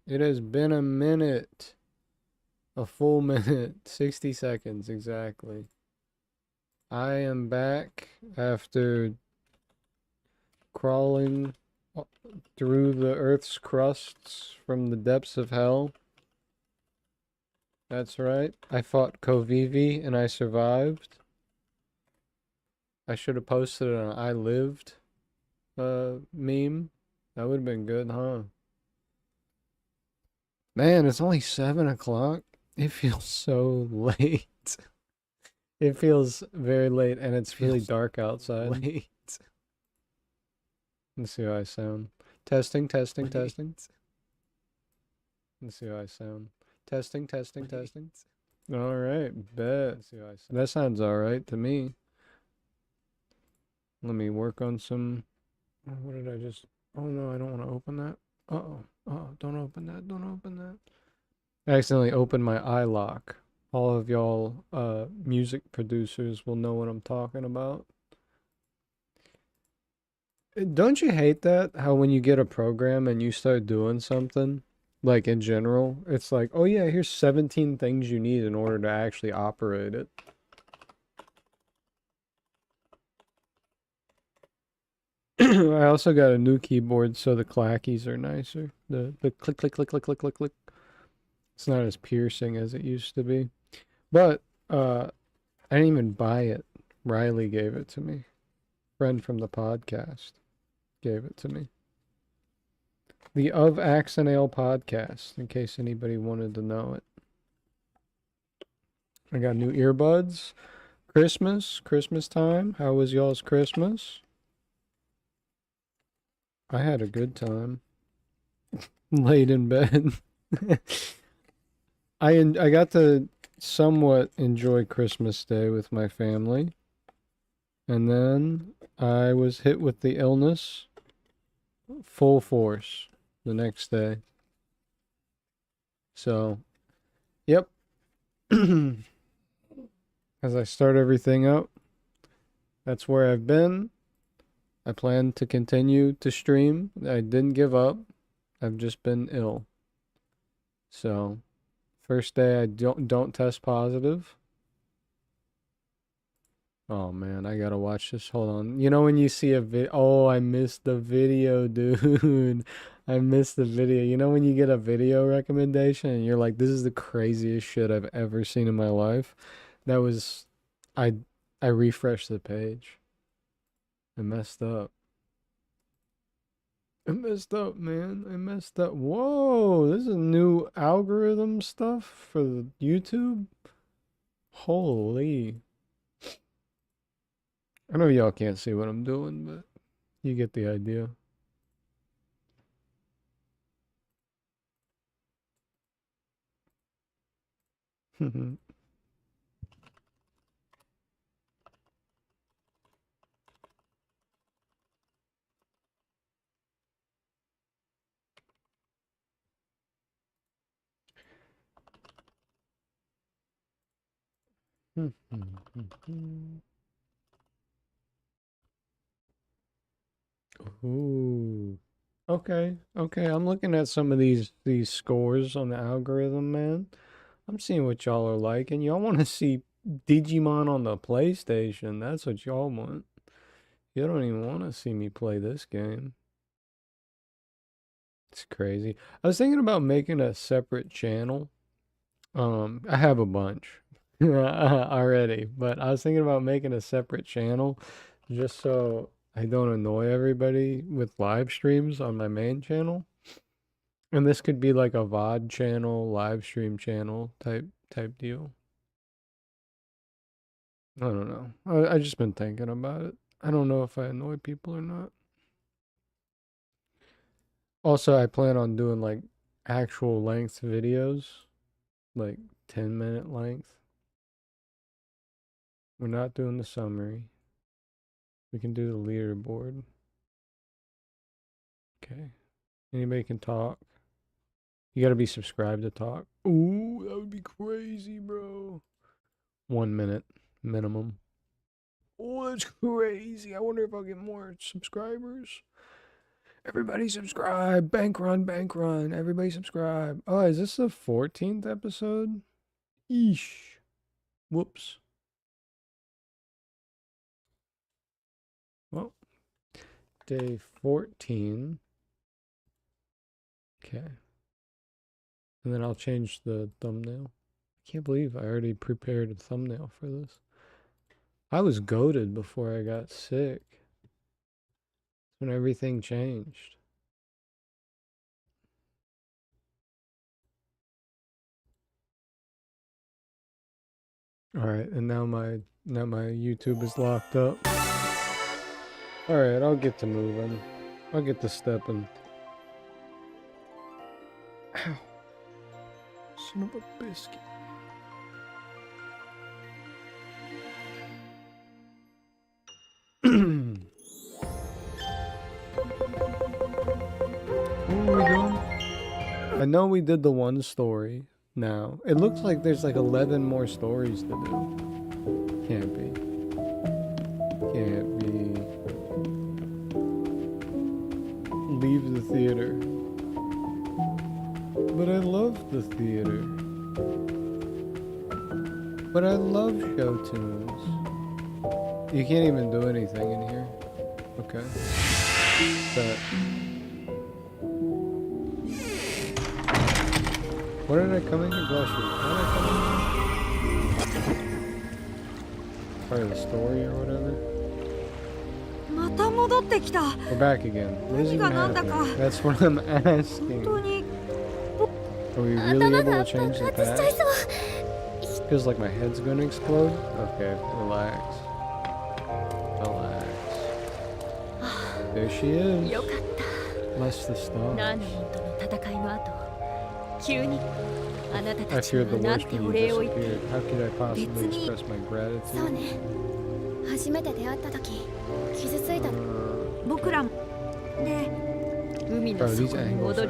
It has been a minute. A full minute. 60 seconds exactly. I am back after crawling through the Earth's crusts from the depths of hell. That's right. I fought Kovivi and I survived. I should have posted an I lived meme. That would have been good, huh? Man, it's only 7 o'clock. It feels so late. It feels very late and it's really dark outside. Late. Let's see how I sound. Testing, testing, testing. Let's see how I sound. Testing, testing, testing. All right, bet. Let's see how I sound. That sounds all right to me. Let me work on some. What did I just? Oh no, I don't want to open that. Uh-oh. Oh, don't open that. Don't open that. I accidentally opened my iLock. All of y'all music producers will know what I'm talking about. Don't you hate that? How when you get a program and you start doing something, like in general, it's like, oh yeah, here's 17 things you need in order to actually operate it. I also got a new keyboard, so the clackies are nicer. The click click click click click click click. It's not as piercing as it used to be. But I didn't even buy it. Riley gave it to me. Friend from the podcast gave it to me. The Of Axe and Ale podcast, in case anybody wanted to know it. I got new earbuds. Christmas time. How was y'all's Christmas? I had a good time. Laid in bed. I got to somewhat enjoy Christmas Day with my family. And then I was hit with the illness full force the next day. So, yep. As I start everything up, that's where I've been. I plan to continue to stream. I didn't give up. I've just been ill. So, first day I don't test positive. Oh man, I gotta watch this. Hold on. You know when you see a oh, I missed the video, dude. I missed the video. You know when you get a video recommendation and you're like, this is the craziest shit I've ever seen in my life? That was I I refreshed the page. I messed up. I messed up, man. I messed up. Whoa, this is new algorithm stuff for the YouTube. Holy. I know y'all can't see what I'm doing, but you get the idea. Ooh. Okay, okay. I'm looking at some of these scores on the algorithm, man. I'm seeing what y'all are like, and y'all want to see Digimon on the PlayStation. That's what y'all want. You don't even want to see me play this game. It's crazy. I was thinking about making a separate channel. I have a bunch already, but I was thinking about making a separate channel just so I don't annoy everybody with live streams on my main channel. And this could be like a VOD channel, live stream channel type deal. I don't know. I just been thinking about it. I don't know if I annoy people or not. Also, I plan on doing like actual length videos, like 10-minute length. We're not doing the summary. We can do the leaderboard. Okay. Anybody can talk. You gotta be subscribed to talk. Ooh, that would be crazy, bro. 1 minute minimum. Oh, that's crazy. I wonder if I'll get more subscribers. Everybody subscribe. Bank run, bank run. Everybody subscribe. Oh, is this the 14th episode? Eesh. Whoops. Well, day 14. Okay. And then I'll change the thumbnail. I can't believe I already prepared a thumbnail for this. I was goated before I got sick. When everything changed. Alright, and now my YouTube is locked up. Alright, I'll get to moving. I'll get to stepping. Ow. Son of a biscuit. What are we doing? I know we did the one story now. It looks like there's like 11 more stories to do. Can't be. Can't be. Leave the theater. But I love the theater. But I love show tunes. You can't even do anything in here. Okay. But what did I come in here? Bless you. What did I come in here? Part of the story or whatever. We're back again. What is even happening? That's what I'm asking. Are we really able to change the past? Feels like my head's gonna explode. Okay, relax. Relax. There she is. Bless the stars. I feared the worst when you disappeared. How could I possibly express my gratitude? Bro, these angles are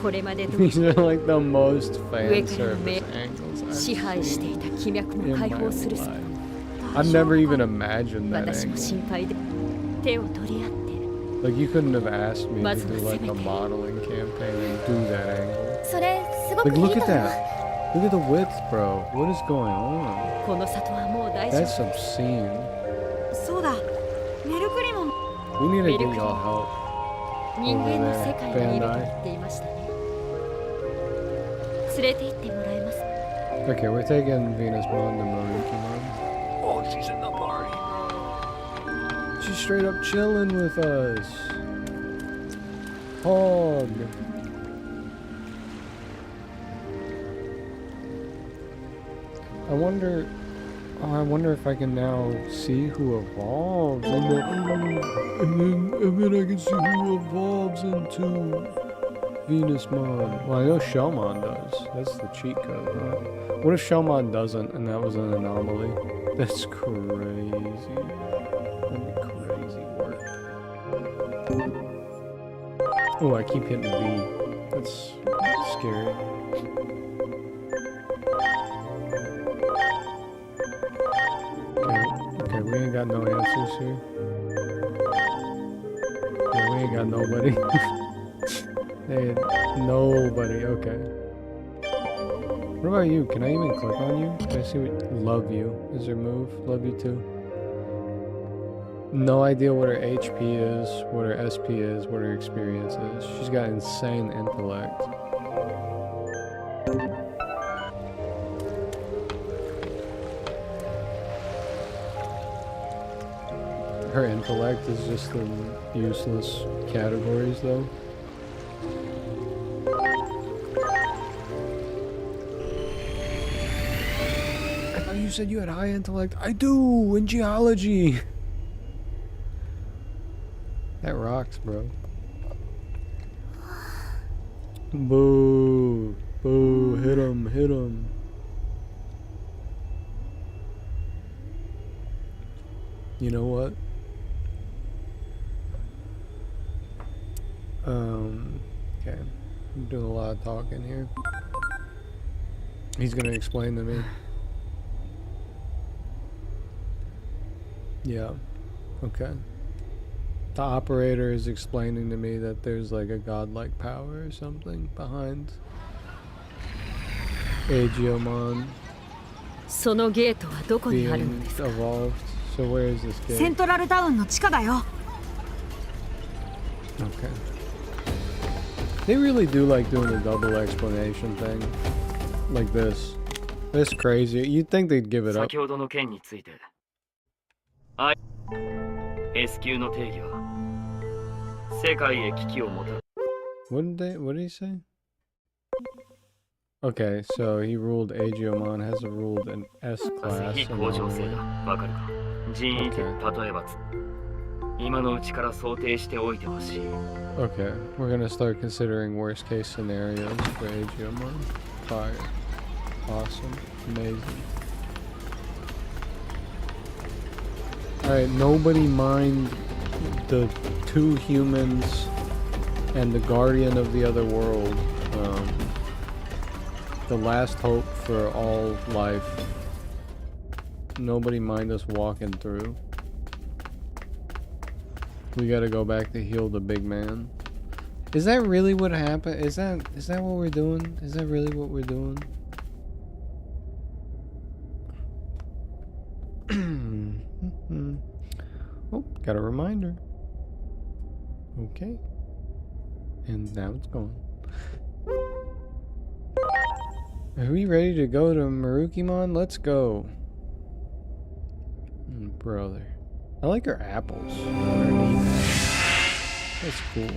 crazy. These are like the most fan service angles I've seen in my life. I've never even imagined that angle. Like, you couldn't have asked me to do like a modeling campaign and do that angle. Like, look at that. Look at the width, bro. What is going on? That's obscene. We need to get y'all help over there, Bandai. Okay, we're taking Venusmon to Marikimon. Oh, she's in the party, bro. She's straight up chilling with us. Hog. I wonder if I can now see who evolves, and then I can see who evolves into Venusmon. Well, I know shellmon does. That's the cheat code, right? What if shellmon doesn't, and that was an anomaly? That's crazy. That'd be crazy work. Oh, I keep hitting B. That's scary. Okay, we ain't got no answers here. Yeah, we ain't got nobody. Hey, nobody, okay. What about you? Can I even click on you? Can I see what... Love you is her move. Love you too. No idea what her HP is, what her SP is, what her experience is. She's got insane intellect. Her intellect is just in useless categories though. You said you had high intellect. I do in geology. That rocks, bro. Boo. Boo. Hit him. Hit him. You know what? Okay. I'm doing a lot of talking here. He's gonna explain to me. Yeah. Okay. The operator is explaining to me that there's like a godlike power or something behind Digimon そのゲートはどこにあるの being ですか evolved. So where is this セン gate? トラルタウンの地下だよ。 Okay. They really do like doing a double explanation thing. Like this. That's crazy. You'd think they'd give it up. 先ほどの件について S 級の定義は世界へ危機をもた What did he say? Okay, so he ruled Agiomon has ruled an S ら class 非 in 向上性 Norway. だ。わかるか？人為的、例えば今のうちから想定しておいてほしい。 Okay, we're gonna start considering worst case scenarios for Agiomon. Fire. Awesome. Amazing. Alright, nobody mind the two humans and the guardian of the other world. The last hope for all life. Nobody mind us walking through. We gotta go back to heal the big man. Is that really what happened? Is that what we're doing? Is that really what we're doing? Oh, got a reminder. Okay. And now it's gone. Are we ready to go to Marukimon? Let's go. Brother. I like her apples underneath. That's cool.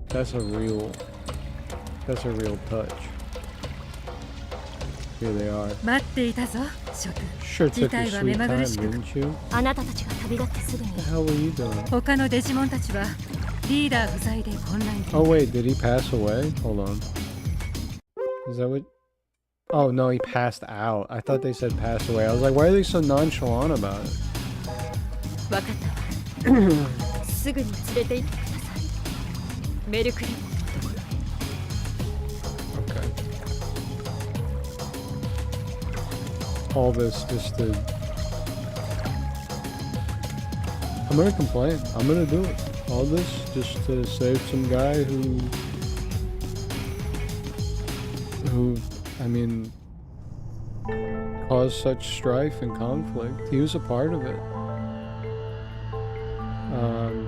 That's a real touch. Here they are. 待っていたぞ、諸君。 Sure took your 事態は sweet 目まぐ time, るしく didn't you? あなたたちが旅立ってすぐに What the hell were you doing? 他のデジモンたちはリーダー不在で混乱気味。 Oh wait, did he pass away? Hold on. Is that what? Oh no, he passed out. I thought they said pass away. I was like, why are they so nonchalant about it? 分かったわすぐに連れて行ってくださいメルクリモンのところ Okay. All this just to... I'm gonna complain. I'm gonna do it. All this just to save some guy who, I mean, caused such strife and conflict. He was a part of it.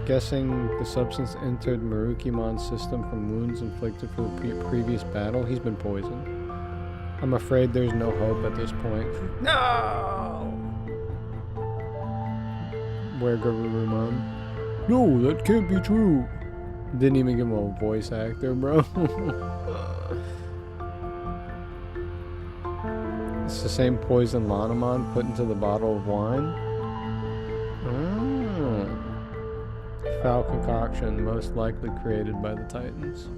Guessing the substance entered Marukimon's system from wounds inflicted for the previous battle. He's been poisoned. I'm afraid there's no hope at this point. No! Where Garurumon? No, that can't be true. Didn't even give him a voice actor, bro. It's the same poison Lanamon put into the bottle of wine. Foul concoction, most likely created by the Titans.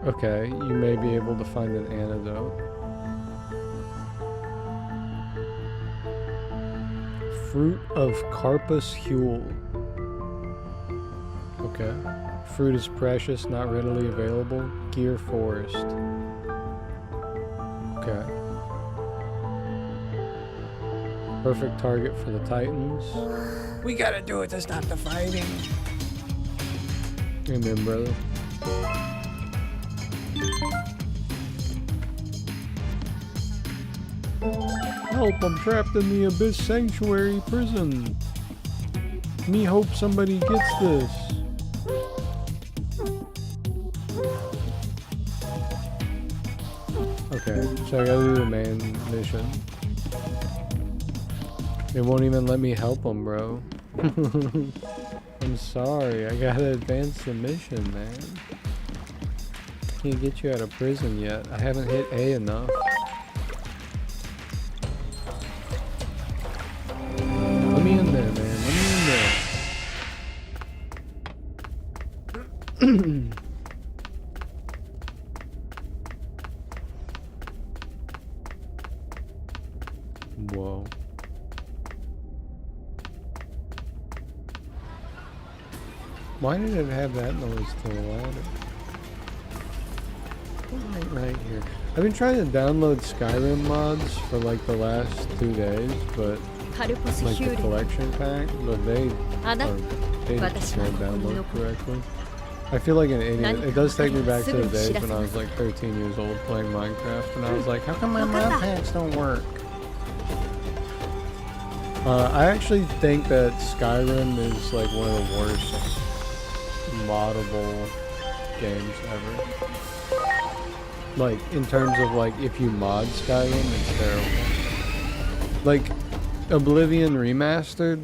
Okay, you may be able to find an antidote. Fruit of Carpus Huel. Okay. Fruit is precious, not readily available. Gear Forest. Okay. Perfect target for the Titans. We gotta do it to stop the fighting. Amen, brother. Help, I'm trapped in the Abyss Sanctuary prison. Me hope somebody gets this. Okay, so I gotta do the main mission. It won't even let me help him, bro. I'm sorry, I gotta advance the mission, man. Can't get you out of prison yet. I haven't hit A enough. Let me in there, man. Let me in there. Whoa. Why did it have that noise to the ladder? Right here. I've been trying to download Skyrim mods for like the last 2 days, but カルポス like ヒュ the ーレ collection pack, but they あな they didn't download correctly. I feel like an idiot. It does take me back to the days when I was like 13 years old playing Minecraft, and I was like, how come my mod packs don't work? I actually think that Skyrim is like one of the worst moddable games ever. Like, in terms of like, if you mod Skyrim, it's terrible. Like, Oblivion Remastered,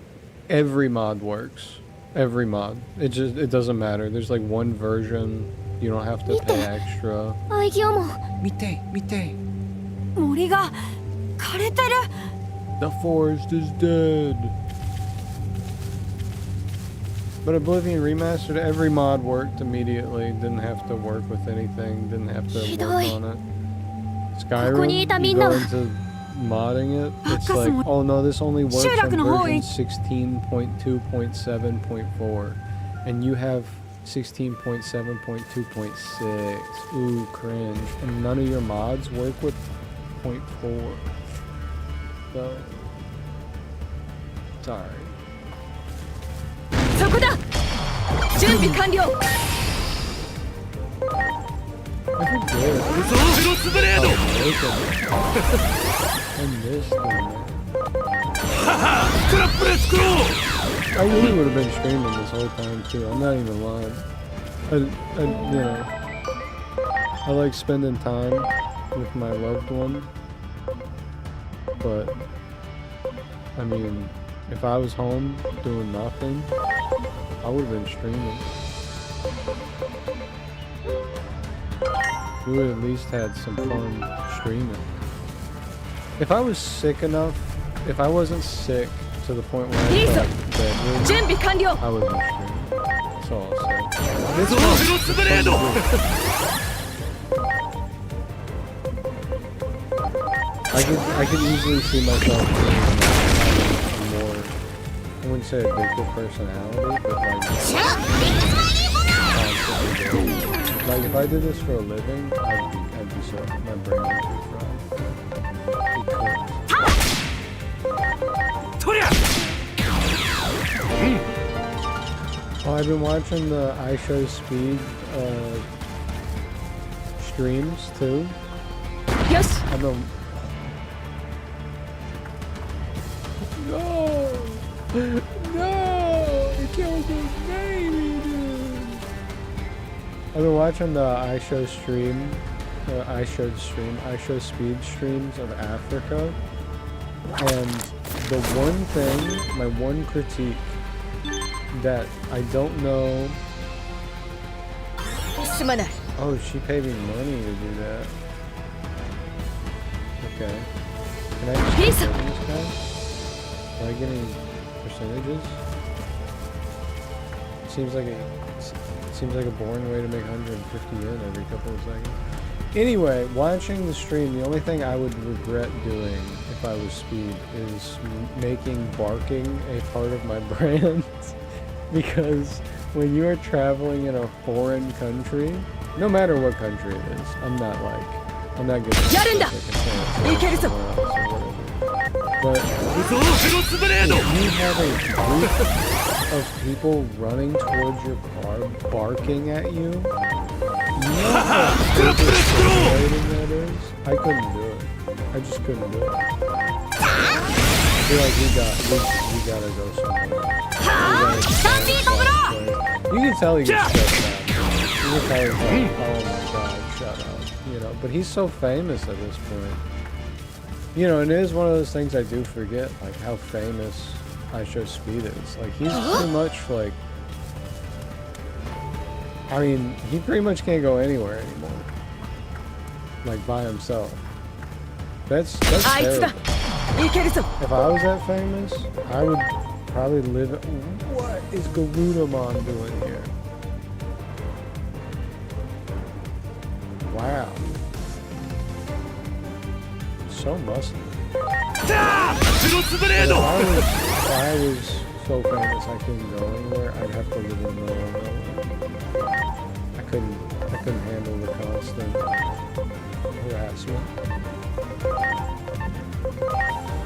every mod works. Every mod. It doesn't matter. There's like one version. You don't have to pay extra. 愛嬌も見て森が枯れてる The forest is dead. But Oblivion Remastered, every mod worked immediately. Didn't have to work with anything. Didn't have to work on it. Skyrim, you go into modding it, it's like, oh no, this only works on version 16.2.7.4. And you have 16.7.2.6. Ooh, cringe. And none of your mods work with 0.4. So, sorry. そこだ準備完了 I forget. I missed them. I really would have been streaming this whole time too. I'm not even lying. I like spending time with my loved one. But I mean, if I was home doing nothing, I would have been streaming. We would have at least had some fun streaming. If I was sick enough, if I wasn't sick to the point where I felt bedridden, 準備完了 I would have been streaming. That's all I'll say. I could easily see myself being more, I wouldn't say addictive personality, but like constantly doing. Like if I did this for a living, I'd be so, my brain would be fried. Oh, I've been watching the iShowSpeed streams too. よし I've been... No! No! It killed his baby, dude! I've been watching the iShowSpeed streams of Africa, and the one thing, my one critique, that I don't know... すまない Oh, she paid me money to do that. Okay. Can I just Pizza. kill these guys? Am I getting percentages? Seems like a boring way to make 150 yen every couple of seconds. Anyway, watching the stream, the only thing I would regret doing if I was Speed is making barking a part of my brand. Because when you are traveling in a foreign country, no matter what country it is, I'm not good at やるんだ it. いけるぞ But if you have a group of people running towards your car, barking at you, you know how frustrating that is? I couldn't do it. I just couldn't do it. I feel like we gotta go somewhere. You can tell he gets stressed out. You can tell he's like, oh my god, shut up. You know, but he's so famous at this point. You know, and it is one of those things I do forget, like how famous iShowSpeed is. Like he's pretty much like, I mean, he pretty much can't go anywhere anymore. Like by himself. That's terrible. If I was that famous, I would probably live. What is Garudamon doing here? Wow. So musty. If I was so famous I couldn't go anywhere, I'd have to live in the middle of nowhere. I couldn't handle the constant harassment.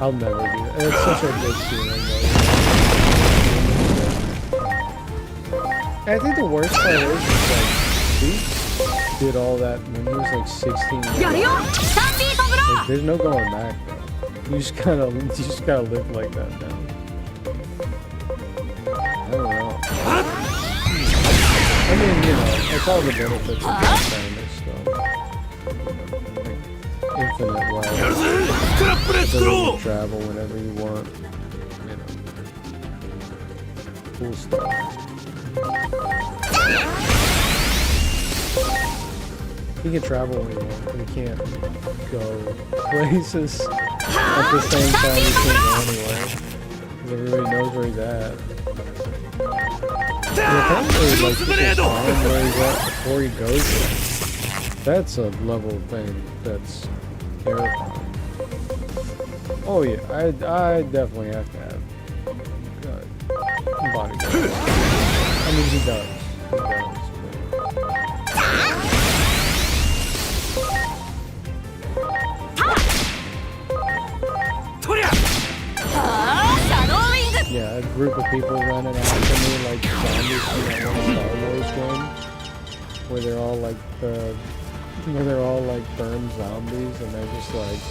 I'll never do that. It's such a good feeling. Though. I think the worst part is like he did all that when he was like 16 years old. Like, there's no going back, bro. You just gotta live like that now. I don't know. I mean, you know, it's all the benefits of being famous, so like infinite wealth, ability to travel whenever you want, you know, cool stuff. He can travel when he wants, but he can't go places at the same time he can't go anywhere. Because everybody knows where he's at. Apparently, like, people find where he's at before he goes there. That's a level of thing that's terrifying. Oh yeah, I definitely have to have bodyguards. I mean, he does. He does. Yeah, a group of people running after me like zombies from that one Star Wars game, where they're all like burned zombies, and they're just like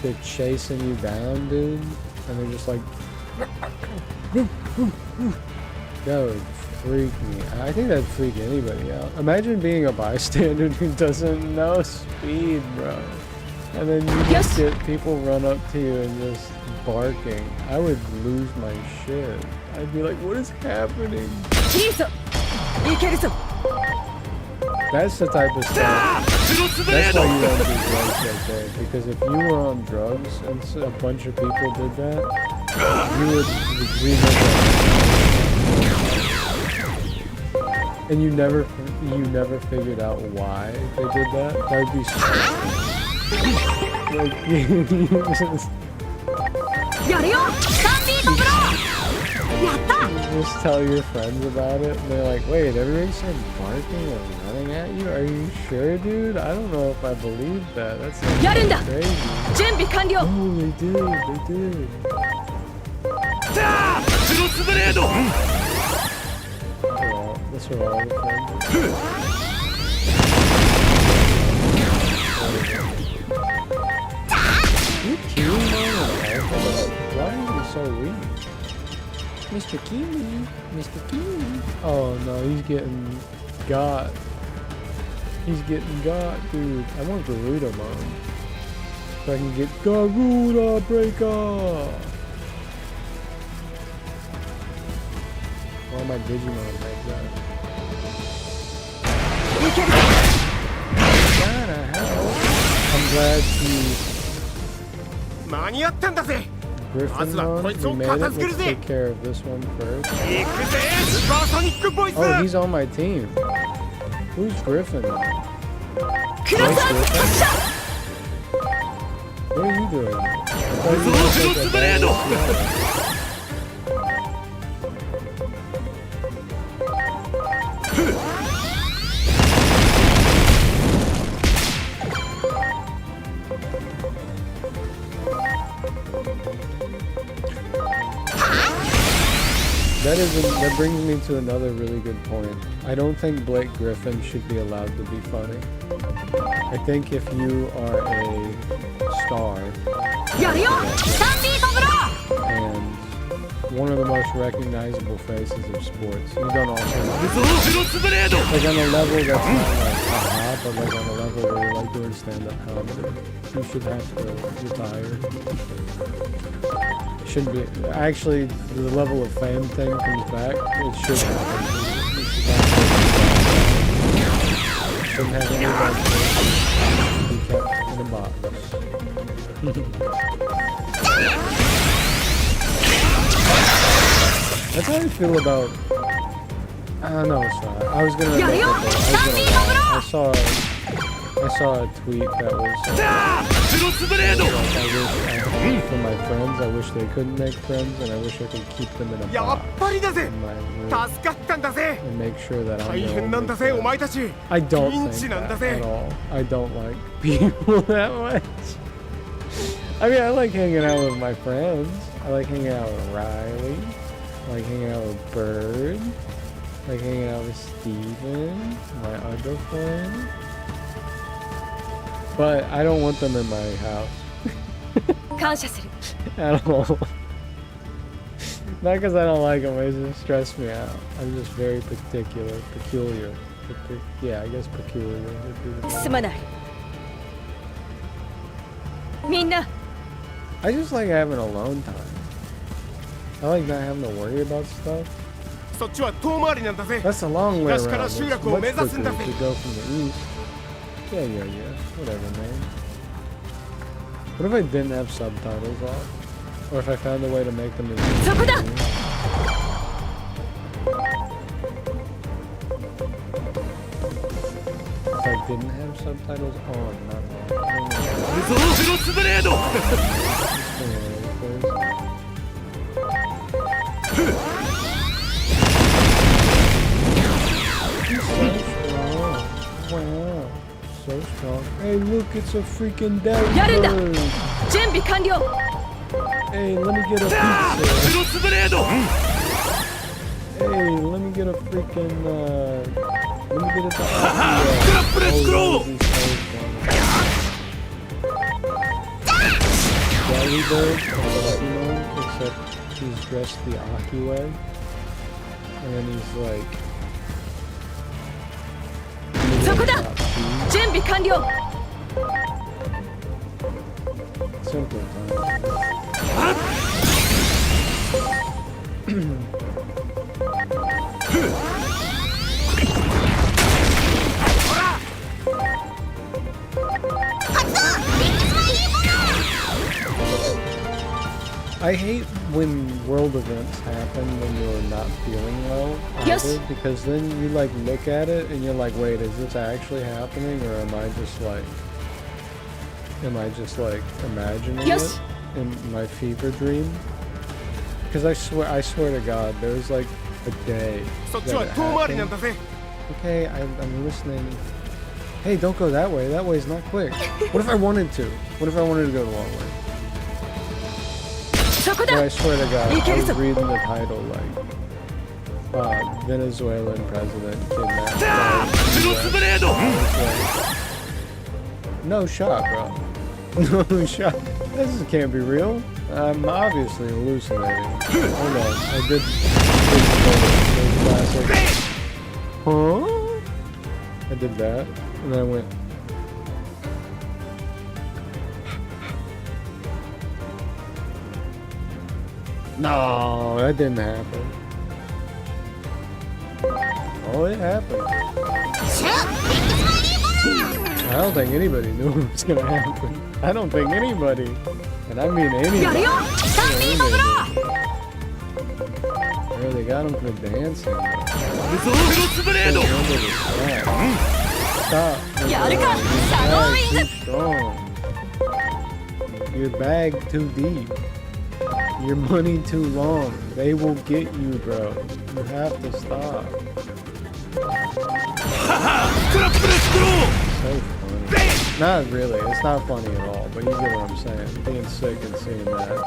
they're chasing you down, dude, and they're just like that would freak me. I think that'd freak anybody out. Imagine being a bystander who doesn't know speed, bro, and then you just get people run up to you and just barking. I would lose my shit. I'd be like, what is happening? That's the type of stuff. That's why you don't do drugs like that. Because if you were on drugs and a bunch of people did that, you would relive that. And you never figured out why they did that. That would be so like you just just tell your friends about it, and they're like, wait, everybody started barking or running at you? Are you sure, dude? I don't know if I believe that. That's crazy. Oh, they did. That's what all the friends do. You killing me? Why are you so weak? Mr. Kiwi. Oh no, he's getting got. Dude. I want Garudamon. So I can get Garuda Breaker. All my Digimon like that. Gotta help. I'm glad Griffin, we made it. Let's take care of this one first. Oh, he's on my team. Who's Griffin? Griffin? What are you doing? That brings me to another really good point. I don't think Blake Griffin should be allowed to be funny. I think if you are a star and one of the most recognizable faces of sports, you don't also like on a level that's not like haha, but like on a level where you like doing stand-up comedy, you should have to retire. Shouldn't be. Actually, the level of fame thing comes back. It should happen. Shouldn't have anybody be kept in a box. That's how I feel about. No, it's not. I was gonna lie. I saw a tweet that was from my friends. I wish they couldn't make friends, and I wish I could keep them in a box in my room and make sure that I'm the only friend. I don't think that at all. I don't like people that much. I mean, I like hanging out with my friends. I like hanging out with Riley. I like hanging out with Bird. I like hanging out with Steven, my other friend. But I don't want them in my house 感謝する at all. Not because I don't like them, it just stress me out. I'm just very peculiar. Yeah, I guess peculiar would be the word. すまないみんな I just like having alone time. I like not having to worry about stuff. そっちは遠回りなんだぜ That's a long way 東から around. It's 集 much 落を目指 quicker すんだぜ to go from the east. Yeah. Whatever, man. What if I didn't have subtitles off? Or if I found a way to make them in そこだ If I didn't have subtitles on, not on. ゾーフロスブレード Wow, so strong. Hey, look, it's a freaking dead やるんだ bird. 準備完了 Hey, let me get a フ pizza. ロスブレード Hey, let me get a freaking, let me get a Let's go! Jelly bird from Digimon, except he's dressed the Aki way. And then he's like... そこだ 準備完了 Simple time. I hate when world events happen when you're not feeling well either, Yes. because then you like look at it and you're like, wait, is this actually happening, or am I just like imagining Yes. it in my fever dream? Because I swear to God, there was like a day そっち that は it 遠回りなん happened. だぜ Okay, I'm listening. Hey, don't go that way. That way's not quick. What if I wanted to? What if I wanted to go the long way? そこ But だ I swear to God, I was いけるぞ reading the title like, Venezuelan president kidnapped. フロスブレード No shot, bro. No shot. This can't be real. I'm obviously hallucinating. Hold on, I did classic. Huh? I did that, and then I went. No, that didn't happen. Oh, it happened. I don't think anybody knew it was gonna happen. I don't think anybody, and I mean やる anybody. よスタンディードブロー Yeah, they got him for dancing. ゾーフロスブレード Stop. やるかシャドーウィング Too strong. Your bag too deep. Your money too long. They will get you, bro. You have to stop. クラップレスクロ So funny. Not really. It's not funny at all. But you get what I'm saying. Being sick and seeing that.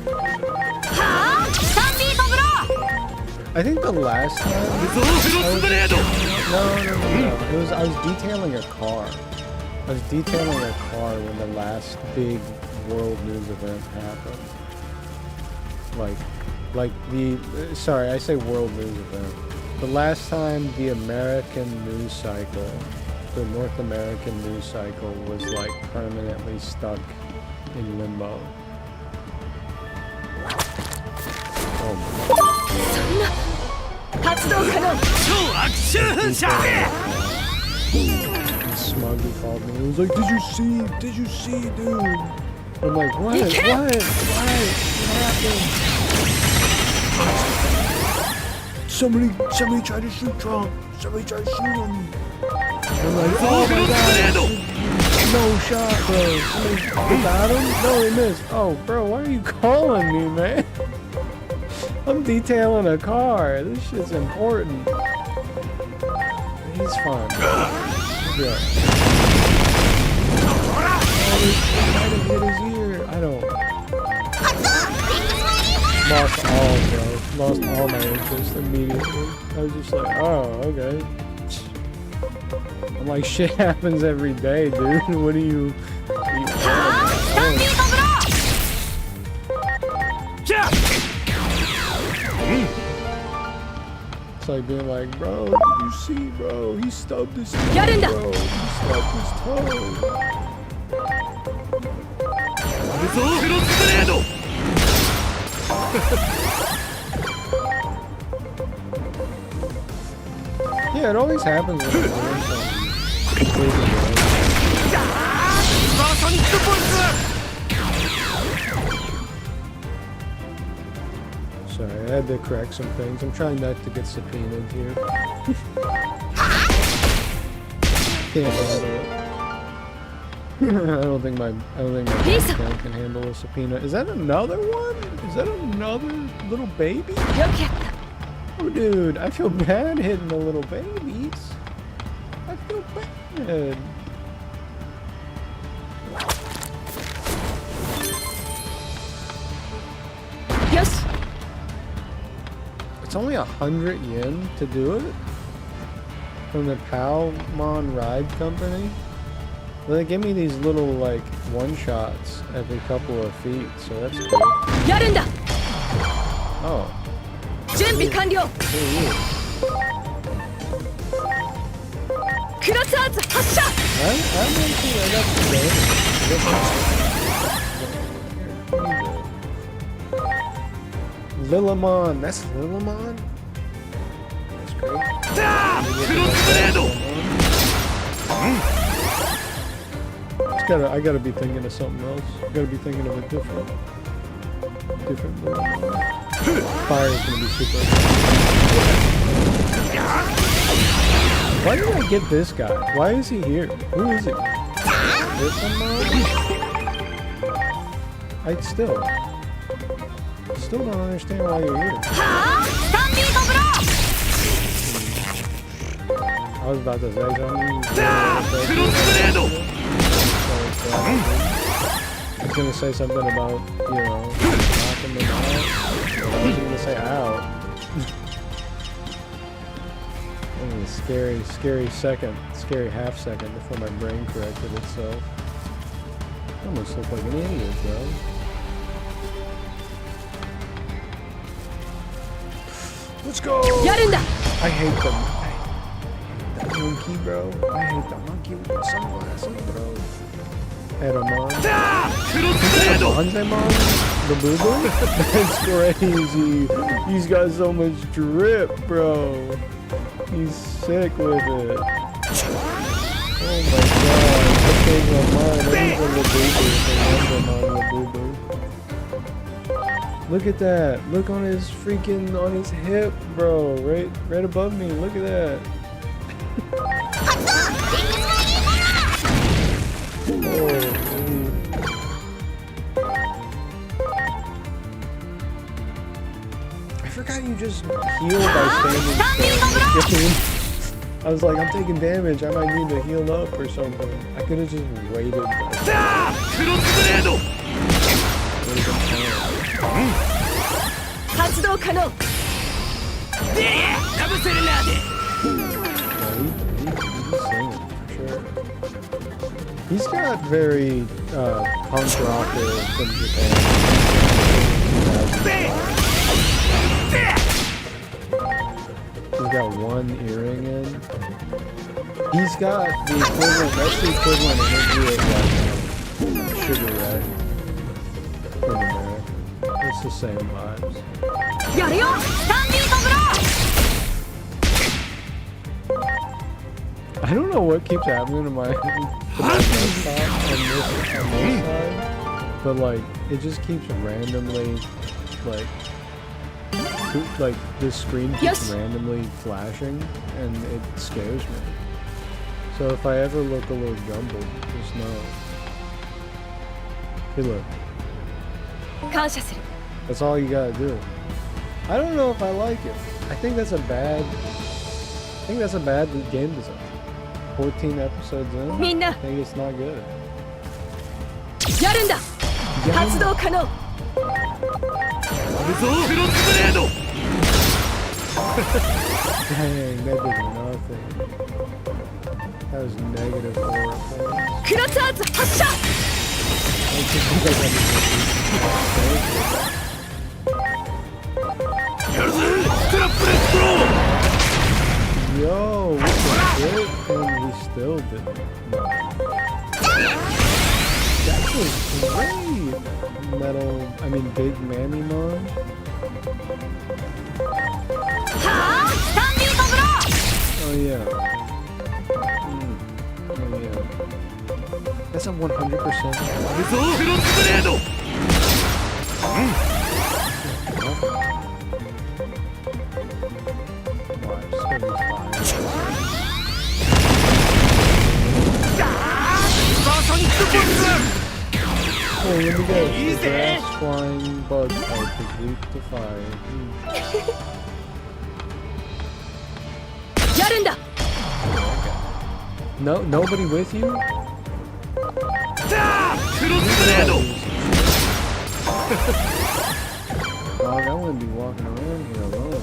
はあスタンディードブロー I think the last time. ゾーフロスブレード No. It was I was detailing a car. I was detailing a car when the last big world news event happened. Like the sorry, I say world news event. The last time the American news cycle, the North American news cycle was like permanently stuck in limbo. Oh my 発動可能超悪臭噴射 Smuggy called me. He was like, Did you see, dude? I'm like, what? What happened? Somebody tried to shoot Trump. Somebody tried to shoot him. I'm like, oh my god. No shot, bro. Somebody got him? No, he missed. Oh, bro, why are you calling me, man? I'm detailing a car. This shit's important. He's fine. Yeah. might have hit his ear. I don't. Lost all, bro. Lost all my interest immediately. I was just like, oh, okay. I'm like, shit happens every day, dude. What are you It's like being like, bro, did you see, bro? He stubbed his toe, bro. He stubbed his toe. Yeah, it always happens when I'm doing something completely wrong. Sorry, I had to correct some things. I'm trying not to get subpoenaed here. Can't handle it. I don't think my bank account can handle a subpoena. Is that another one? Is that another little baby? Oh, dude, I feel bad hitting the little babies. I feel bad. Yes. It's only 100 yen to do it from the Palmon Ride Company. Well, they give me these little like one-shots every couple of feet, so that's cool. Oh. 準備完了。クロスアーツ発射。I'm actually, I got the Lilimon. That's Lilimon? That's great. I gotta be thinking of something else. I gotta be thinking of a different Lilimon. Fire is gonna be super. Why did I get this guy? Why is he here? Who is he? I still don't understand why you're here. I was about to say something. I was gonna say something about, you know, knocking them out. I was gonna say out. That was a scary half second before my brain corrected itself. I almost look like an idiot, bro. Let's go! I hate them. That monkey, bro. I hate the monkey with the sunglasses, bro. Edamon. Banzemon? The boo-boo? That's crazy. He's got so much drip, bro. He's sick with it. Oh my god. Okay, Ramon. Everything the boo-boo. Look at that. Look on his hip, bro. Right above me. Look at that. I forgot you just heal by standing still. I was like, I'm taking damage. I might need to heal up or something. I could have just waited. He's got very punk rocker from Japan. He's got one earring in. He's got the equivalent, that's the equivalent energy of like Sugar Ray from America. It's the same vibes. I don't know what keeps happening to my desktop on this side, but like it just keeps randomly like this screen keeps randomly flashing and it scares me. So if I ever look a little jumbled, just know. Hey, look. That's all you gotta do. I don't know if I like it. I think that's a bad game design. 14 episodes in, I think it's not good. やるんだ発動可能無造フロスブレード Dang, that did nothing. That was negative aura points. クロスアーツ発射 I think I got やるぜトラップレストロー Yo, what the frick? And we still didn't. That was great! Big Mammymon. はあスタンディードブロー Oh yeah. Oh yeah. That's a 100%. 無造フロスブレード Watch, it's gonna be fine. ソニックボックス Oh, let me guess. The grass flying bug type is weak to fire. やるんだ No, nobody with you? クロスブレード Oh, that wouldn't be walking around here alone.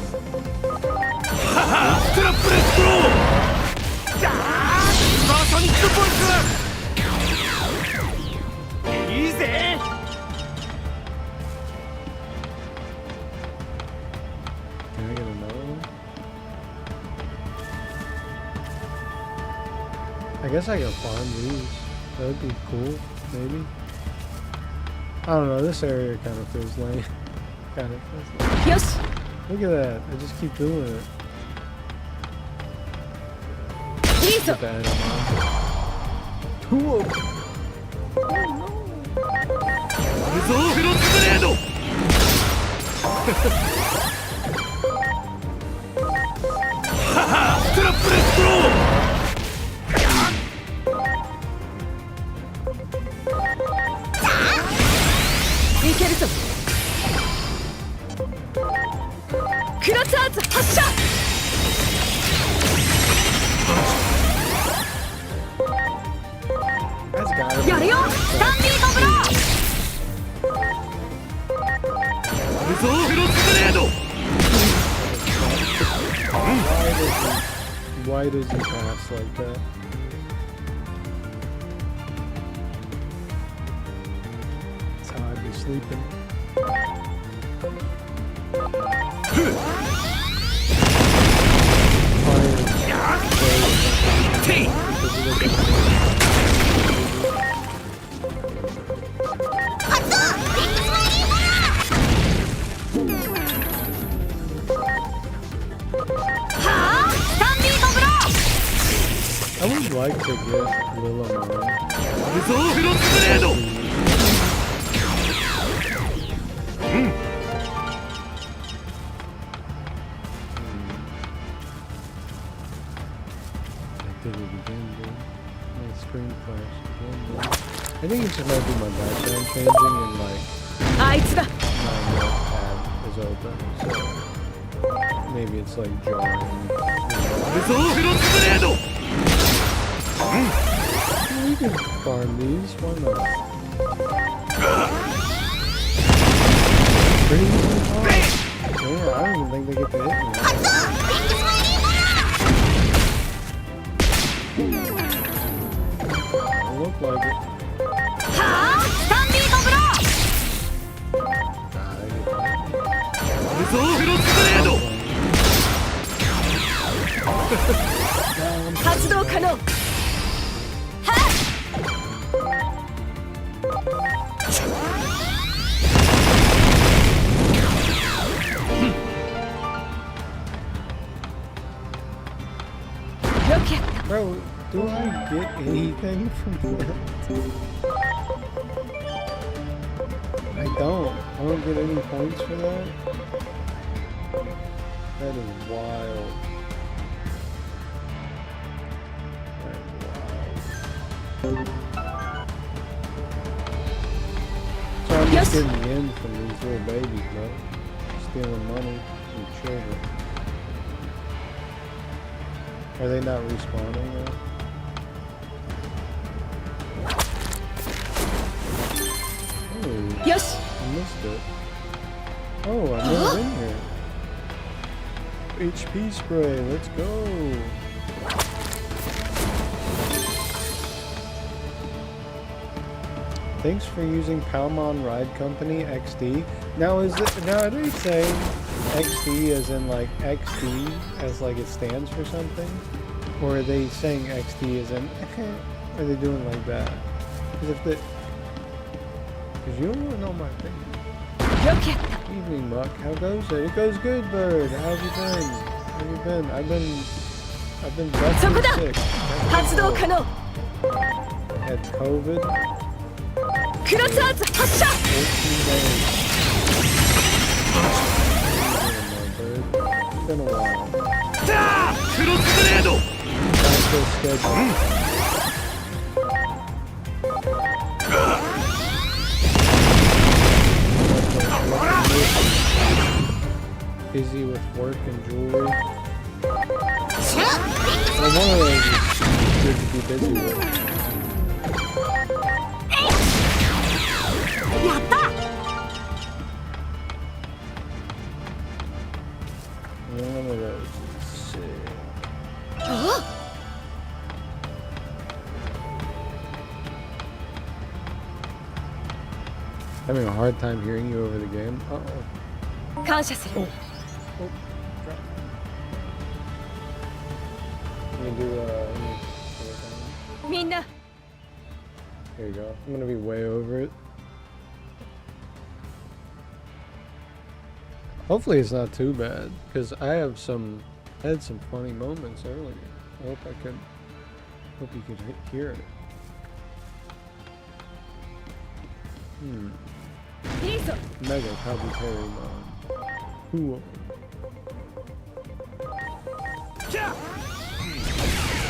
トラップレストロー ソニックボックスいいぜ Can I get another one? I guess I can farm these. That would be cool, maybe. I don't know, this area kind of feels lame. Kind of feels lame. よし Look at that, I just keep doing it. いいぞ Get the item on. Two of them! 無造フロスブレード トラップレストロー いけるぞクロスアーツ発射 That's gotta be やるよスタンディードブロー無造フロスブレード Why does he pass like that? That's how I'd be sleeping. T はあスタンディードブロー I would like to get Lillamon. 無造フロスブレード I did it again, dude. My screen crashed again, dude. I think it's just might be my background changing and like あいつだ my notepad is open, so maybe it's like jarring. 無造フロスブレード We can farm these, why not? Pretty easy to farm. Yeah, I don't even think they get to hit me. Don't look like it. はあスタンディードブロー Nah, they get to hit me. 無造フロスブレード 発動可能はっよくやった Bro, do I get anything from that? I don't get any points for that. That is wild. That is wild. So I'm Yes. just getting the end from these little babies, bro. Stealing money from children. Are they not respawning though? よし I missed it. Oh, I've never been here. HP spray, let's go. Thanks for using Palmon Ride Company XD. Now are they saying XD as in like XD as like it stands for something? Or are they saying XD as in are they doing like that? Because you don't know my thing. よくやった Evening Muck, how goes it? It goes good, bird. How have you been? How have you been? I've been definitely sick. 発動可能 Had COVID. クロスアーツ発射 14 days. It's been a while. クロスグレード How's the schedule? Busy with work and jewelry. Well, one of those is good to be busy with. やった One of those is sick. お Having a hard time hearing you over the game. Uh-oh. 感謝する Oh, crap. Let me do, let me- みんな Here you go. I'm gonna be way over it. Hopefully it's not too bad, because I had some funny moments earlier. I hope you could hear it. Hmm. いいぞ Mega Kabuterimon. Cool.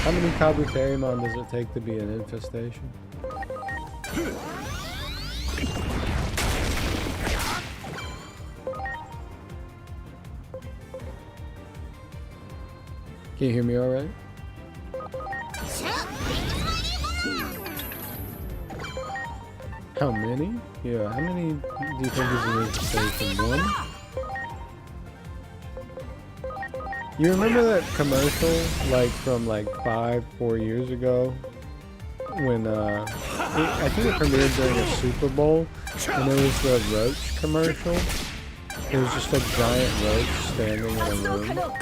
How many Kabuterimon does it take to be an infestation? Can you hear me alright? How many? Yeah, how many do you think is an infestation? One? You remember that commercial, like from like 4 years ago, when I think it premiered during a Super Bowl, and it was the roach commercial. It was just a giant roach standing in a 発動 room, 可能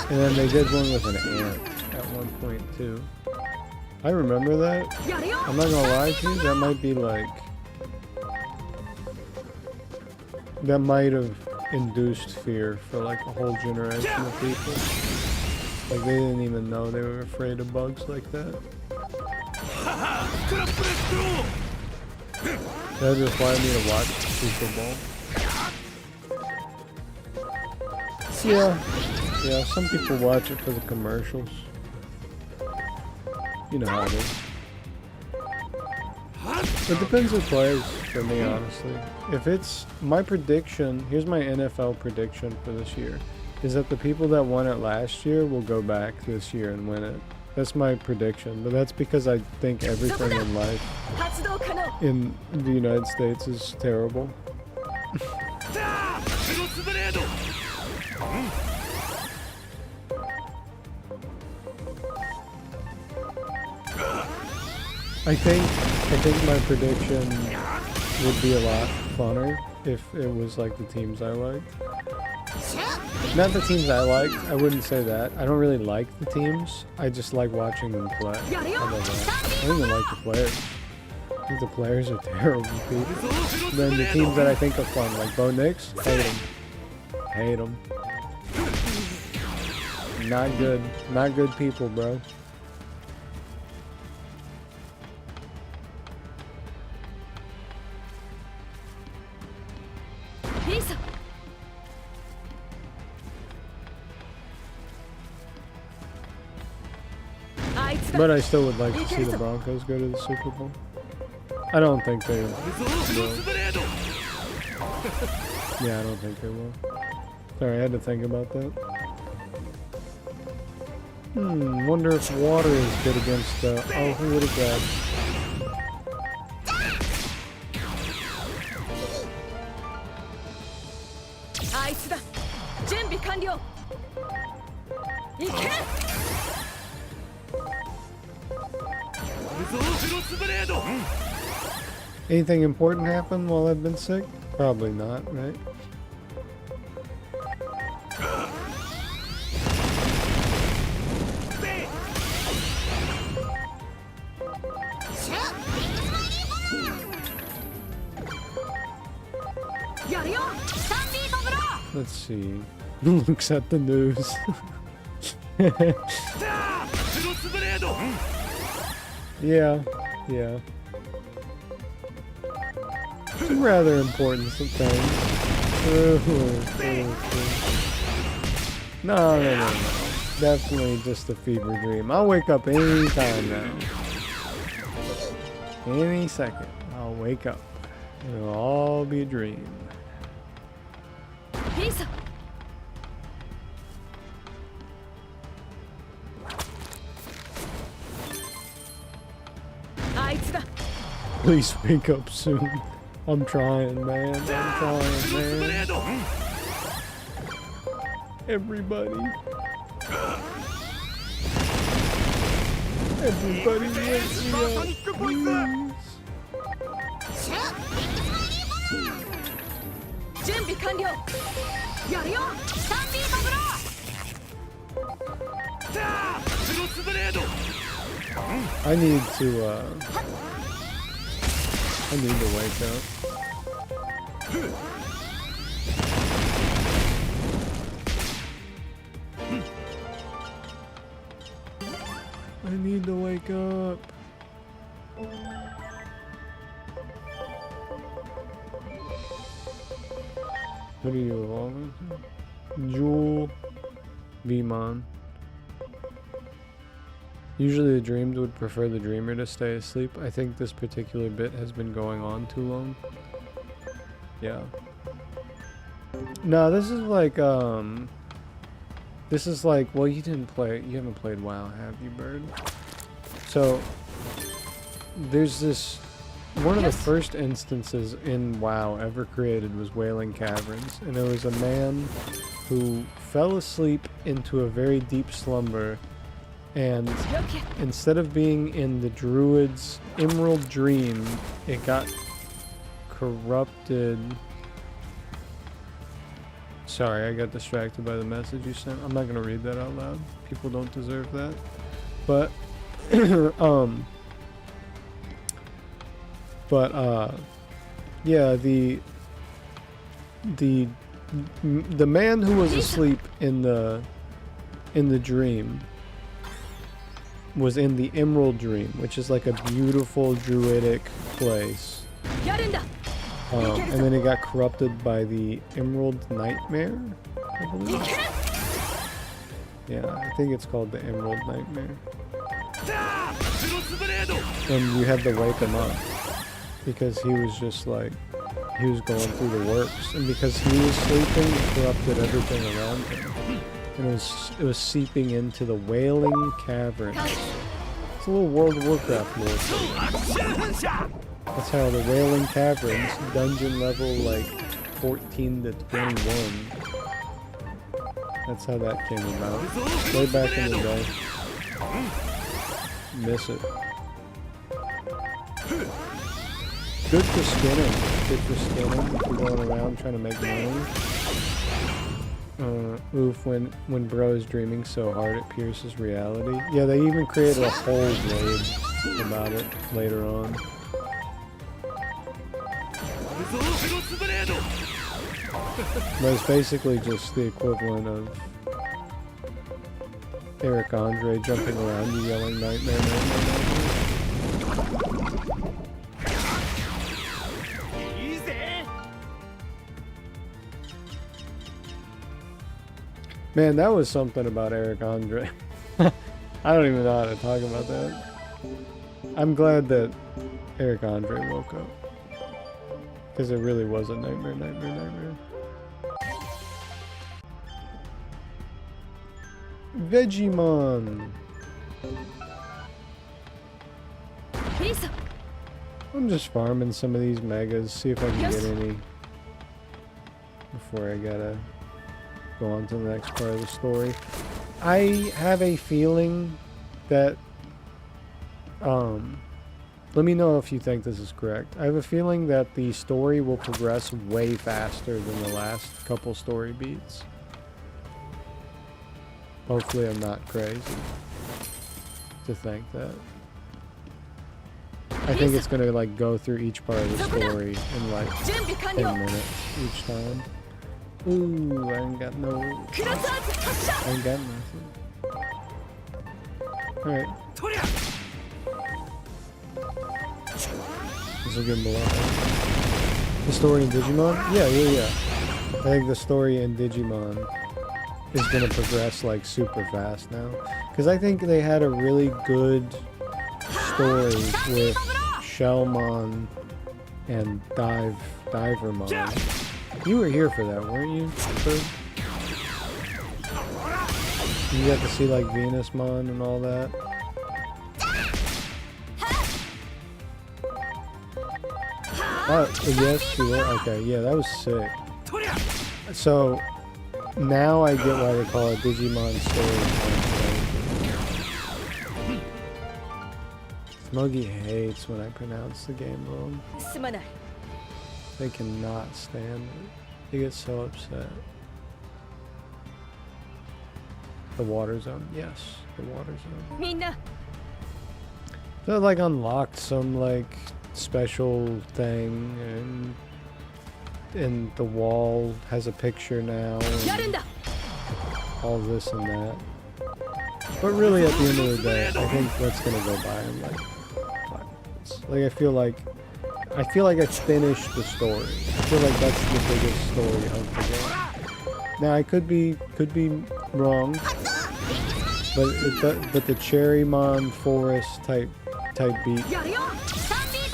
and then they did one with an ant at one point too. I remember that. やるよ I'm not gonna lie to you, that might have induced fear for like a whole generation of people. Like they didn't even know they were afraid of bugs like that. トラップレスクロー That just wanted me to watch the Super Bowl. Yeah, some people watch it for the commercials. You know how it is. It depends who plays for me, honestly. If it's my prediction, here's my NFL prediction for this year, is that the people that won it last year will go back this year and win it. That's my prediction, but that's because I think everything in life 発動可能 in the United States is terrible. クロスグレード I think my prediction would be a lot funner if it was like the teams I liked. Not the teams I liked, I wouldn't say that. I don't really like the teams. I just like watching them play. How about that? I don't even like the players. I think the players are terrible people. Then the teams that I think are fun, like Bo Nix, hate them. Hate them. Not good. Not good people, bro. But I still would like to see the Broncos go to the Super Bowl. I don't think they will. Yeah, I don't think they will. Sorry, I had to think about that. Wonder if water is good against, oh, who would have grabbed? つだ。準備完了。行け。無造クロスブレード。 Anything important happen while I've been sick? Probably not, right? Let's see. Looks at the news. クロスブレード。 Yeah, yeah. Some rather important things. No. Definitely just a fever dream. I'll wake up any time now. Any second, I'll wake up. It'll all be a dream. いいぞ。 あいつだ。 Please wake up soon. I'm trying, man. I'm クロスブ trying, レ man. ード。 Everybody. Everybody wakes me up, please. 準備完了。やるよ。スタンビートブロー。クロスブレード。 I need to wake up. I need to wake up. What are you evolving to? Jewel Vmon. Usually the dreamed would prefer the dreamer to stay asleep. I think this particular bit has been going on too long. Yeah. No, this is like, well, you haven't played WoW, have you, Bird? So, there's this, one of the first instances in WoW ever created was Wailing Caverns, and there was a man who fell asleep into a very deep slumber, and instead of being in the druid's emerald dream, it got corrupted. Sorry, I got distracted by the message you sent. I'm not gonna read that out loud. People don't deserve that. But yeah, the man who was asleep in the dream was in the Emerald Dream, which is like a beautiful druidic place. And then it got corrupted by the Emerald Nightmare, I believe. Yeah, I think it's called the Emerald Nightmare. And you had to wake him up because he was just like, he was going through the works, and because he was sleeping, it corrupted everything around him. And it was seeping into the Wailing Cavern. It's a little World of Warcraft lore thing. That's how the Wailing Caverns, dungeon level like 14 to 21. That's how that came about. Way back in the day. Miss it. Good for skinning. Good for skinning if you're going around trying to make money. Oof, when bro is dreaming so hard it pierces reality. Yeah, they even created a whole raid about it later on. But it's basically just the equivalent of Eric Andre jumping around you yelling nightmare, nightmare, nightmare. Man, that was something about Eric Andre. I don't even know how to talk about that. I'm glad that Eric Andre woke up. Because it really was a nightmare, nightmare, nightmare. Digimon! I'm just farming some of these megas, see if I can get any before I gotta go on to the next part of the story. I have a feeling that, let me know if you think this is correct. I have a feeling that the story will progress way faster than the last couple story beats. Hopefully I'm not crazy to think that. I think it's gonna like go through each part of the story in like 10 minutes each time. Ooh, I ain't got no... I ain't got nothing. Alright. This will give him a lot. The story in Digimon? Yeah. I think the story in Digimon is gonna progress like super fast now. Because I think they had a really good story with Shellmon and Divermon. You were here for that, weren't you? Bird? You got to see like Venusmon and all that. Oh, yes, you were? Okay, yeah, that was sick. So, now I get why they call it Digimon story. Smuggy hates when I pronounce the game wrong. They cannot stand it. They get so upset. The water zone. Yes, the water zone. So like unlocked some like special thing and the wall has a picture now and all this and that. But really at the end of the day, I think that's gonna go by in like 5 minutes. Like I feel like I finished the story. I feel like that's the biggest story of the game. Now I could be wrong, but the Cherrymon forest type beat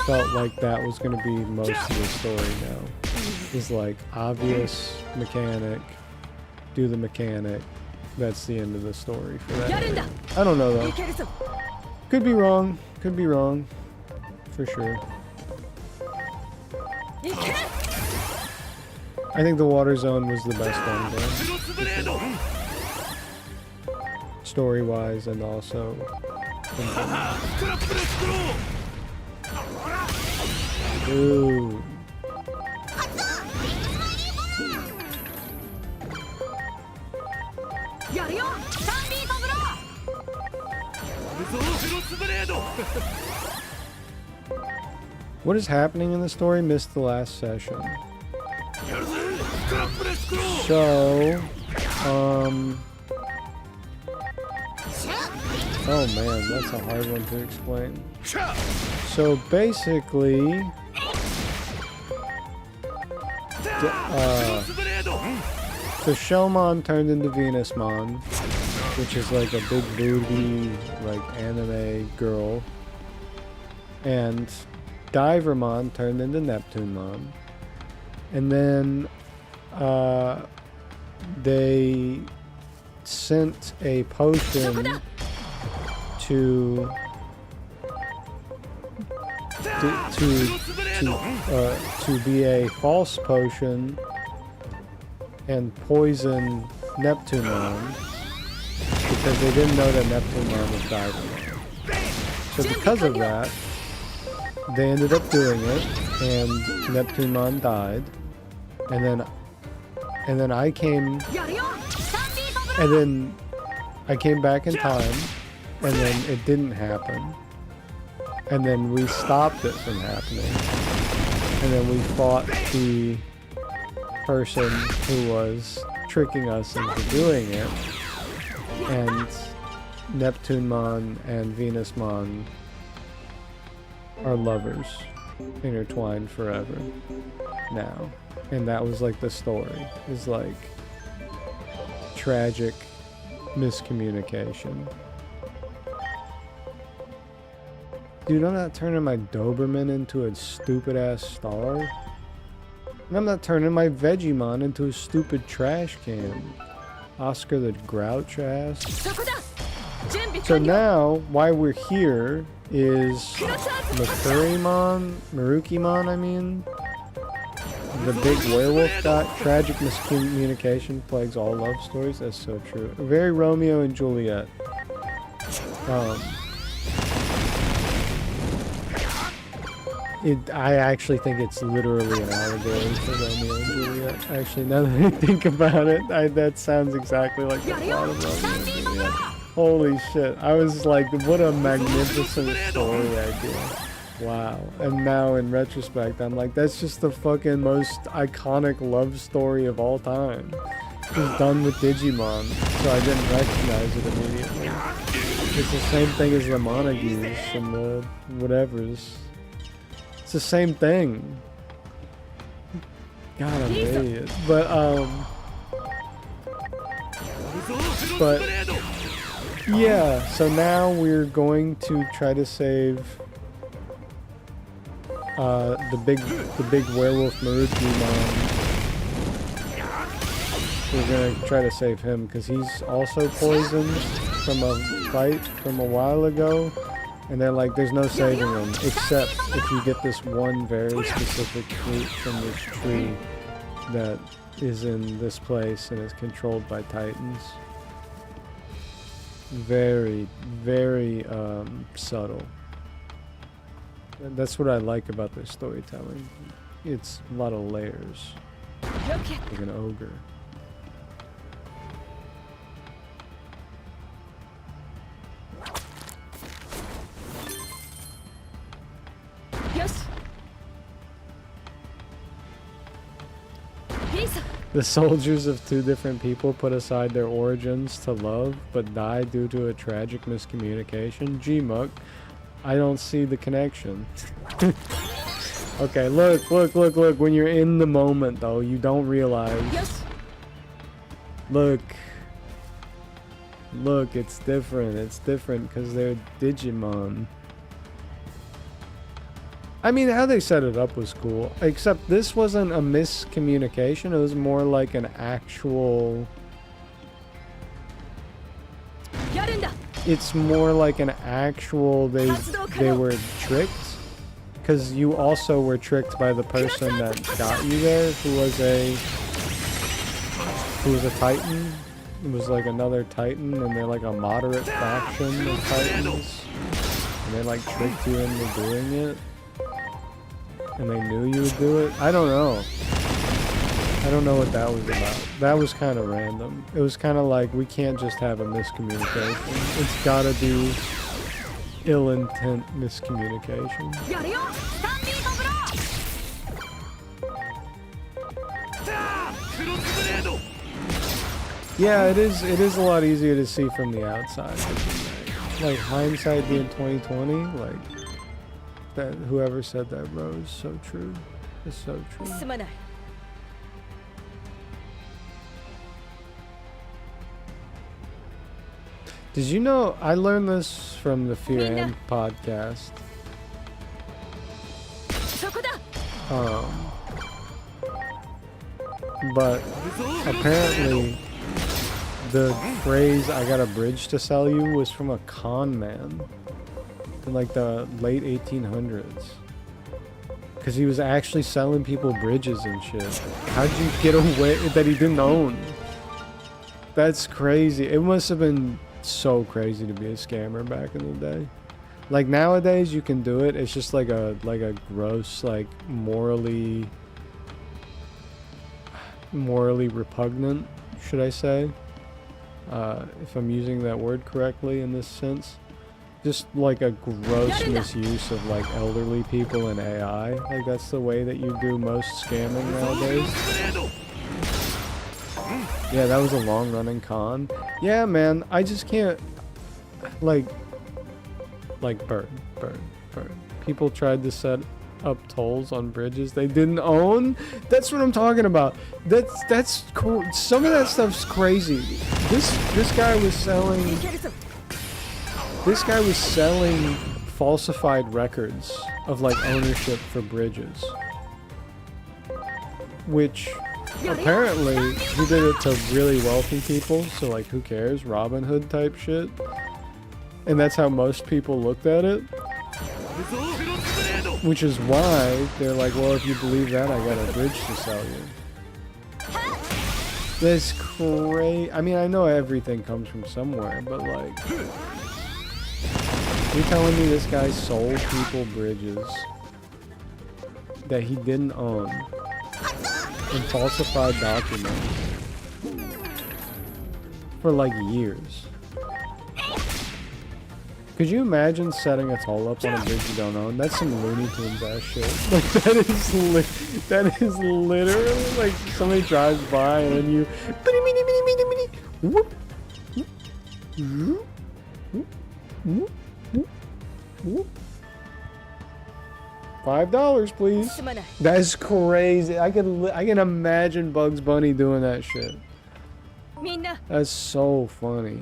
felt like that was going to be most of the story now. It's like obvious mechanic, do the mechanic. That's the end of the story for that area. I don't know though. Could be wrong, for sure. I think the water zone was the best one, story-wise and also. Ooh. What is happening in the story? Missed the last session. So, oh man, that's a hard one to explain. So basically, so Shellmon turned into Venusmon, which is like a big booty, like anime girl, and Divermon turned into Neptunemon, and then they sent a potion to be a false potion and poison Neptunemon because they didn't know that Neptunemon was Divermon. So because of that, they ended up doing it, and Neptunemon died, and then I came back in time, and then it didn't happen, and then we stopped it from happening, and then we fought the person who was tricking us into doing it, and Neptunemon and Venusmon are lovers, intertwined forever now. And that was like the story, is like tragic miscommunication. Dude, I'm not turning my Doberman into a stupid ass star. And I'm not turning my Vegemon into a stupid trash can. Oscar the Grouch ass. So now, why we're here is Marukimon, I mean. the big werewolf guy, tragic miscommunication plagues all love stories. That's so true. Very Romeo and Juliet. I actually think it's literally an allegory for Romeo and Juliet. Actually, now that I think about it, that sounds exactly like the plot of Romeo and Juliet. Holy shit. I was like, what a magnificent story idea. Wow. And now in retrospect, I'm like, that's just the fucking most iconic love story of all time. It was done with Digimon, so I didn't recognize it immediately. It's the same thing as the Montagues and the whatevers. It's the same thing. God, I'm an idiot. But yeah, so now we're going to try to save the big werewolf Marugimon. We're gonna try to save him because he's also poisoned from a fight from a while ago. And they're like, there's no saving him, except if you get this one very specific fruit from this tree that is in this place and is controlled by titans. Very, very subtle. And that's what I like about this storytelling. It's a lot of layers. Like an ogre. The soldiers of two different people put aside their origins to love, but die due to a tragic miscommunication. Gmuck, I don't see the connection. Okay, look. When you're in the moment, though, you don't realize. Look, it's different. It's different because they're Digimon. I mean, how they set it up was cool, except this wasn't a miscommunication. It was more like an actual... It's more like an actual... They were tricked. Because you also were tricked by the person that got you there, who was a Titan. It was like another Titan, and they're like a moderate faction of Titans. And they like tricked you into doing it. And they knew you would do it? I don't know. I don't know what that was about. That was kind of random. It was kind of like, we can't just have a miscommunication. It's gotta be ill intent miscommunication. Yeah, it is a lot easier to see from the outside. Like hindsight being 2020, like that whoever said that, bro, is so true. It's so true. Did you know I learned this from the Fear and podcast? But apparently the phrase "I got a bridge to sell you" was from a con man in like the late 1800s, because he was actually selling people bridges and shit. How'd you get away that he didn't own? That's crazy. It must have been so crazy to be a scammer back in the day. Like nowadays you can do it. It's just like a gross, like morally repugnant, should I say, if I'm using that word correctly in this sense. Just like a gross misuse of like elderly people and AI. Like that's the way that you do most scamming nowadays. Yeah, that was a long running con. Yeah, man, I just can't like burn. People tried to set up tolls on bridges they didn't own. That's what I'm talking about. That's cool. Some of that stuff's crazy. This guy was selling falsified records of like ownership for bridges, which apparently he did it to really wealthy people, so like who cares, Robin Hood type shit. And that's how most people looked at it. Which is why they're like, well, if you believe that, I got a bridge to sell you. That's crazy. I mean, I know everything comes from somewhere, but like, you're telling me this guy sold people bridges that he didn't own and falsified documents for like years. Could you imagine setting a toll up on a bridge you don't own? That's some Looney Tunes ass shit. Like that is literally like somebody drives by and then you whoop, whoop, whoop, whoop. $5, please. すまない That's crazy. I can imagine Bugs Bunny doing that shit. みんな That's so funny.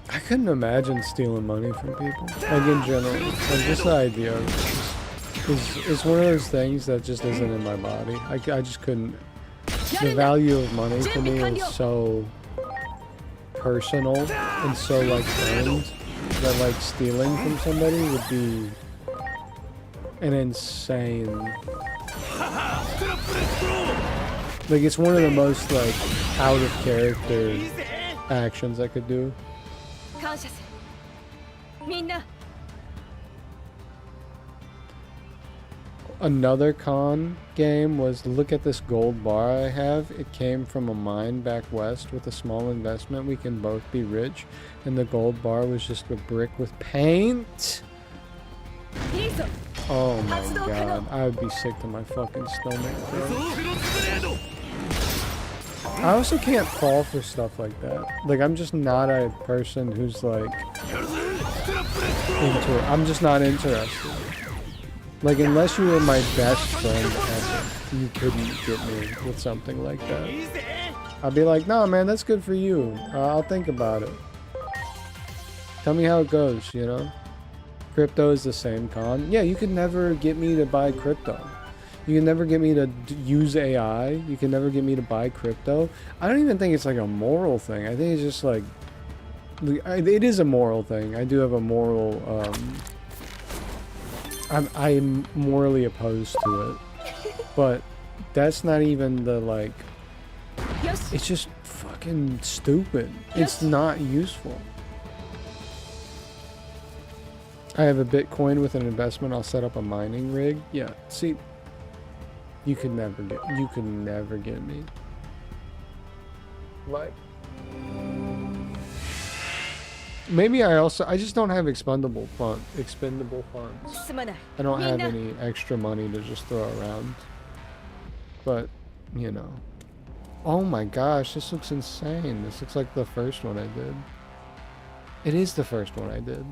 I couldn't imagine stealing money from people. Like in general. Like just the idea of it is one of those things that just isn't in my body. I just couldn't. The value of money to me is so personal and so like earned that like stealing from somebody would be an insane. Like it's one of the most like out of character actions I could do. 感謝するみんな Another con game was, look at this gold bar I have. It came from a mine back west. With a small investment, we can both be rich. And the gold bar was just a brick with paint. Oh my god, I would be sick to my fucking stomach, bro. I also can't fall for stuff like that. Like, I'm just not a person who's like into it. I'm just not interested. Like, unless you were my best friend ever, you couldn't get me with something like that. I'd be like, nah, man, that's good for you. I'll think about it. Tell me how it goes, you know? Crypto is the same con. Yeah, you could never get me to buy crypto. You can never get me to use AI. You can never get me to buy crypto. I don't even think it's like a moral thing. I think it's just like... It is a moral thing. I do have a moral... I'm morally opposed to it, but that's not even the like. It's just fucking stupid. It's not useful. I have a Bitcoin with an investment. I'll set up a mining rig. Yeah, see, you could never get me. Like. Maybe I just don't have expendable funds. I don't have any extra money to just throw around. But, you know. Oh my gosh, this looks insane. This looks like the first one I did. It is the first one I did.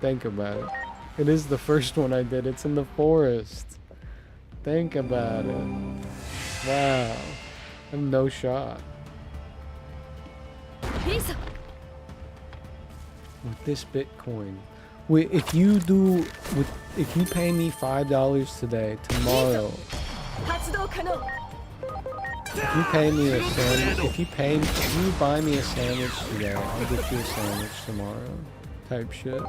Think about it. It is the first one I did. It's in the forest. Think about it. Wow. I have no shot. With this Bitcoin, if you pay me $5 today, tomorrow, if you buy me a sandwich today, I'll get you a sandwich tomorrow, type shit.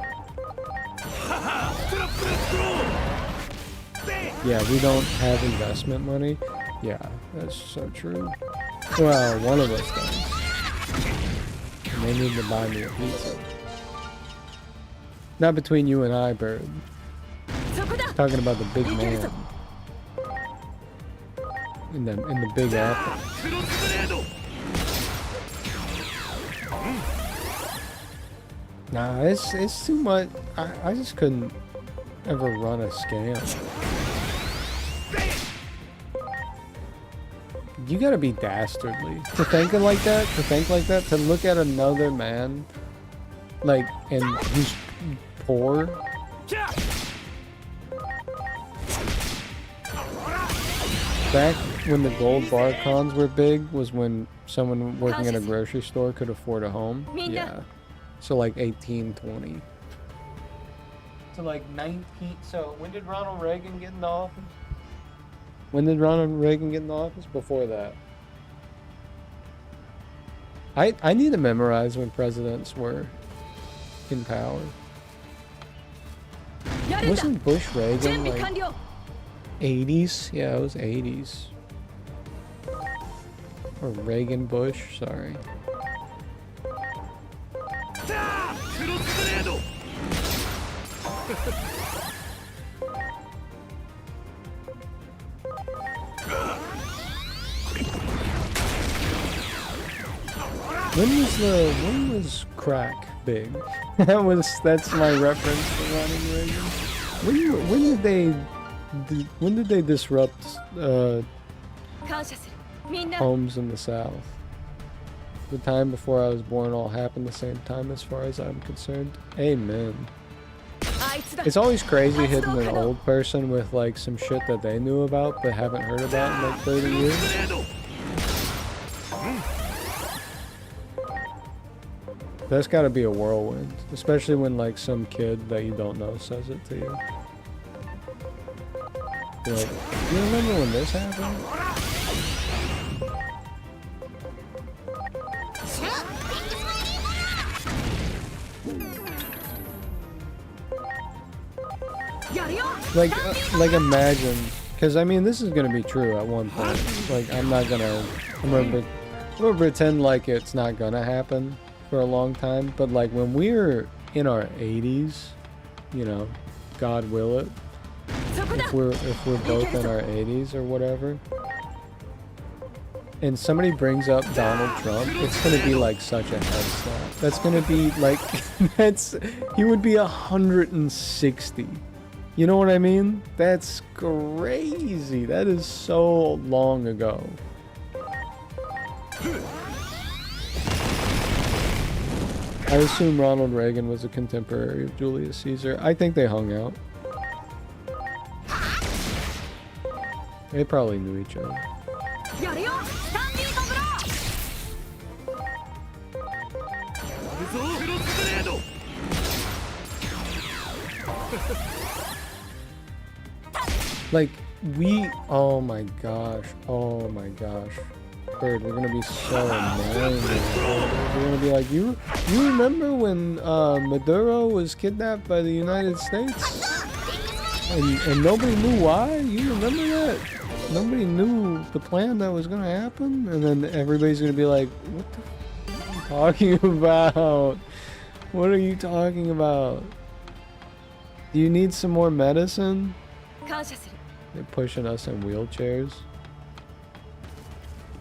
Yeah, we don't have investment money. Yeah, that's so true. Well, one of us does. And they need to buy me a pizza. Not between you and I, Bird. Talking about the big man. In the Big Apple. Nah, it's too much. I just couldn't ever run a scam. You gotta be dastardly to think like that, to look at another man, like, and who's poor. Back when the gold bar cons were big was when someone working at a grocery store could afford a home. Yeah. So like 18, 20. So like 19. So when did Ronald Reagan get into office? When did Ronald Reagan get into office? Before that. I need to memorize when presidents were in power. Wasn't Bush Reagan like 80s? Yeah, it was 80s. Or Reagan Bush, sorry. When was crack big? That's my reference to Ronald Reagan. When did they disrupt homes in the South? The time before I was born all happened the same time as far as I'm concerned. Amen. It's always crazy hitting an old person with like some shit that they knew about but haven't heard about in like 30 years. That's gotta be a whirlwind, especially when like some kid that you don't know says it to you. You're like, do you remember when this happened? Like imagine, because I mean this is gonna be true at one point. Like I'm gonna pretend like it's not gonna happen for a long time, but like when we're in our 80s, you know, God will it, if we're both in our 80s or whatever, and somebody brings up Donald Trump, it's gonna be like such a head slap. That's gonna be like he would be 160. You know what I mean? That's crazy. That is so long ago. I assume Ronald Reagan was a contemporary of Julius Caesar. I think they hung out. They probably knew each other. Like, oh my gosh. Bird, we're gonna be so annoying. We're gonna be like, you remember when Maduro was kidnapped by the United States? And nobody knew why? You remember that? Nobody knew the plan that was gonna happen? And then everybody's gonna be like, what the f are you talking about? What are you talking about? Do you need some more medicine? They're pushing us in wheelchairs.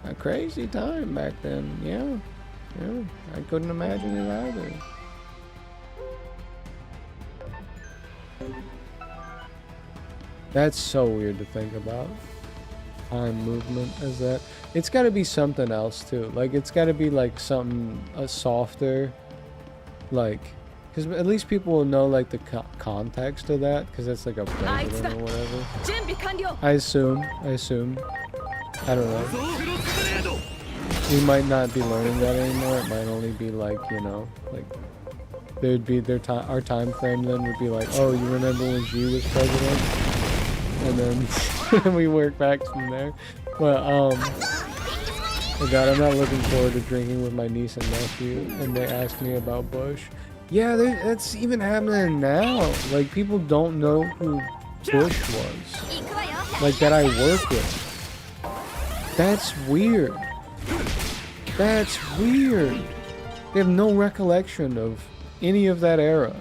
A crazy time back then, yeah. I couldn't imagine it either. That's so weird to think about. Time movement as that. It's gotta be something else too. Like, it's gotta be like something softer. Like, because at least people will know like the context of that, because that's like a president or whatever. I assume. I don't know. We might not be learning that anymore. It might only be like, you know, like there'd be our time frame then would be like, oh, you remember when Xi was president? And then we work back from there. But oh god, I'm not looking forward to drinking with my niece and nephew, and they ask me about Bush. Yeah, that's even happening now. Like, people don't know who Bush was. Like, that I work with. That's weird. That's weird. They have no recollection of any of that era.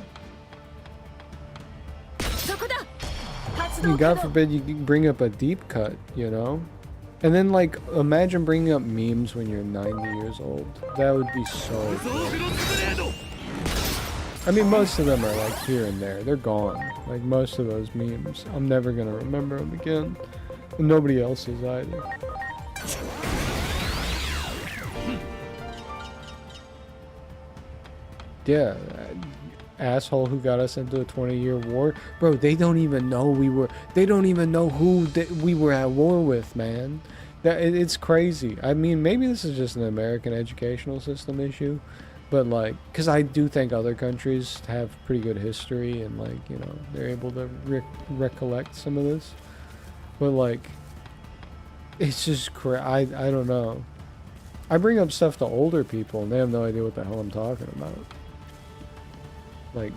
I mean, God forbid you bring up a deep cut, you know? And then, like, imagine bringing up memes when you're 90 years old. That would be so cool. I mean, most of them are, like, here and there. They're gone. Like, most of those memes. I'm never gonna remember them again. And nobody else is either. Yeah, asshole who got us into a 20-year war. Bro, they don't even know they don't even know who we were at war with, man. It's crazy. I mean, maybe this is just an American educational system issue, But like, because I do think other countries have pretty good history and like, you know, they're able to recollect some of this. But like, it's just I don't know. I bring up stuff to older people and they have no idea what the hell I'm talking about. Like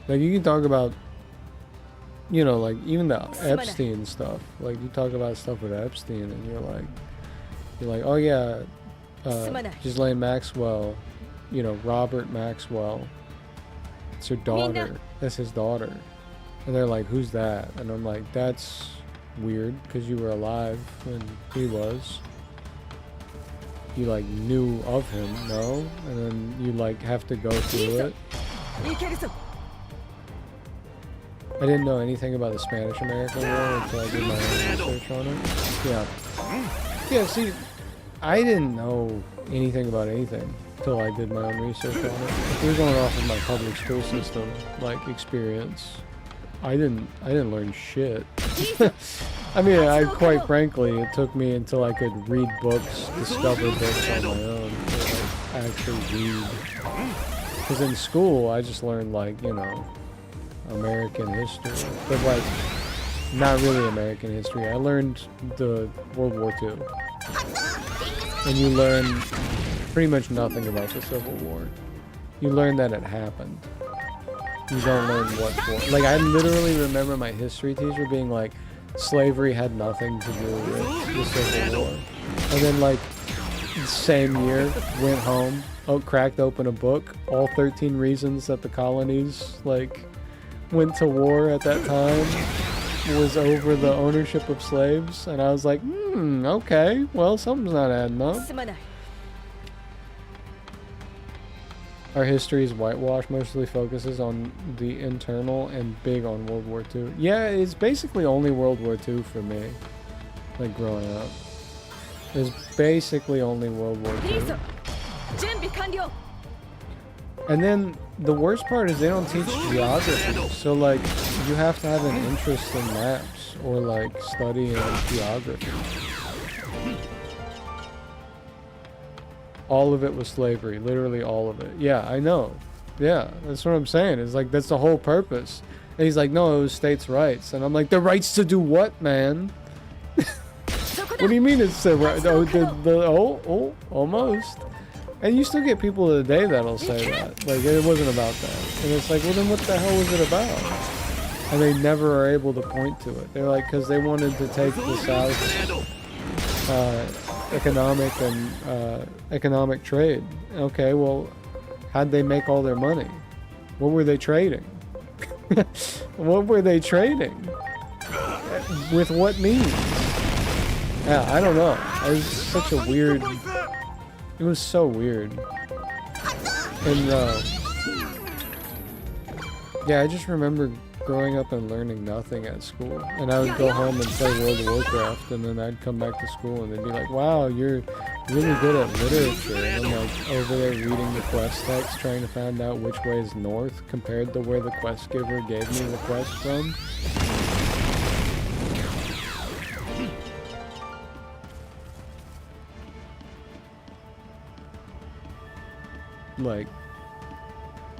you can talk about, you know, like even the Epstein stuff. Like you talk about stuff with Epstein and you're like, oh yeah, Ghislaine Maxwell, you know, Robert Maxwell. It's her daughter. That's his daughter. And they're like, who's that? And I'm like, that's weird because you were alive when he was. You like knew of him, no? And then you like have to go through it. I didn't know anything about the Spanish-American War until I did my own research on it. Yeah. Yeah, see, I didn't know anything about anything until I did my own research on it. If we're going off of my public school system, like, experience, I didn't learn shit. I mean, quite frankly, it took me until I could read books, discover books on my own, to, like, actually read. Because in school, I just learned, like, you know, American history, but like not really American history. I learned the World War II, and you learn pretty much nothing about the Civil War. You learn that it happened. You don't learn what for. Like I literally remember my history teacher being like, slavery had nothing to do with the Civil War, and then like the same year went home, cracked open a book, all 13 reasons that the colonies like went to war at that time was over the ownership of slaves, and I was like, okay, well, something's not adding up. Our history is whitewashed, mostly focuses on the internal and big on World War II. Yeah, it's basically only World War II for me, like growing up. It's basically only World War II. And then the worst part is they don't teach geography. So like you have to have an interest in maps or like studying geography. All of it was slavery, literally all of it. Yeah, I know. Yeah, that's what I'm saying. It's like that's the whole purpose. And he's like, no, it was states' rights. And I'm like, the rights to do what, man? What do you mean it's the right? Oh, almost. And you still get people today that'll say that. Like, it wasn't about that. And it's like, well, then what the hell was it about? And they never are able to point to it. They're like, because they wanted to take the South's economic trade. Okay, well, how'd they make all their money? What were they trading? What were they trading? With what means? Yeah, I don't know. It was such a weird... It was so weird. And, yeah, I just remember growing up and learning nothing at school. And I would go home and play World of Warcraft, and then I'd come back to school and they'd be like, wow, you're really good at literature. And I'm like over there reading the quest text, trying to find out which way is north compared to where the quest giver gave me the quest from. Like,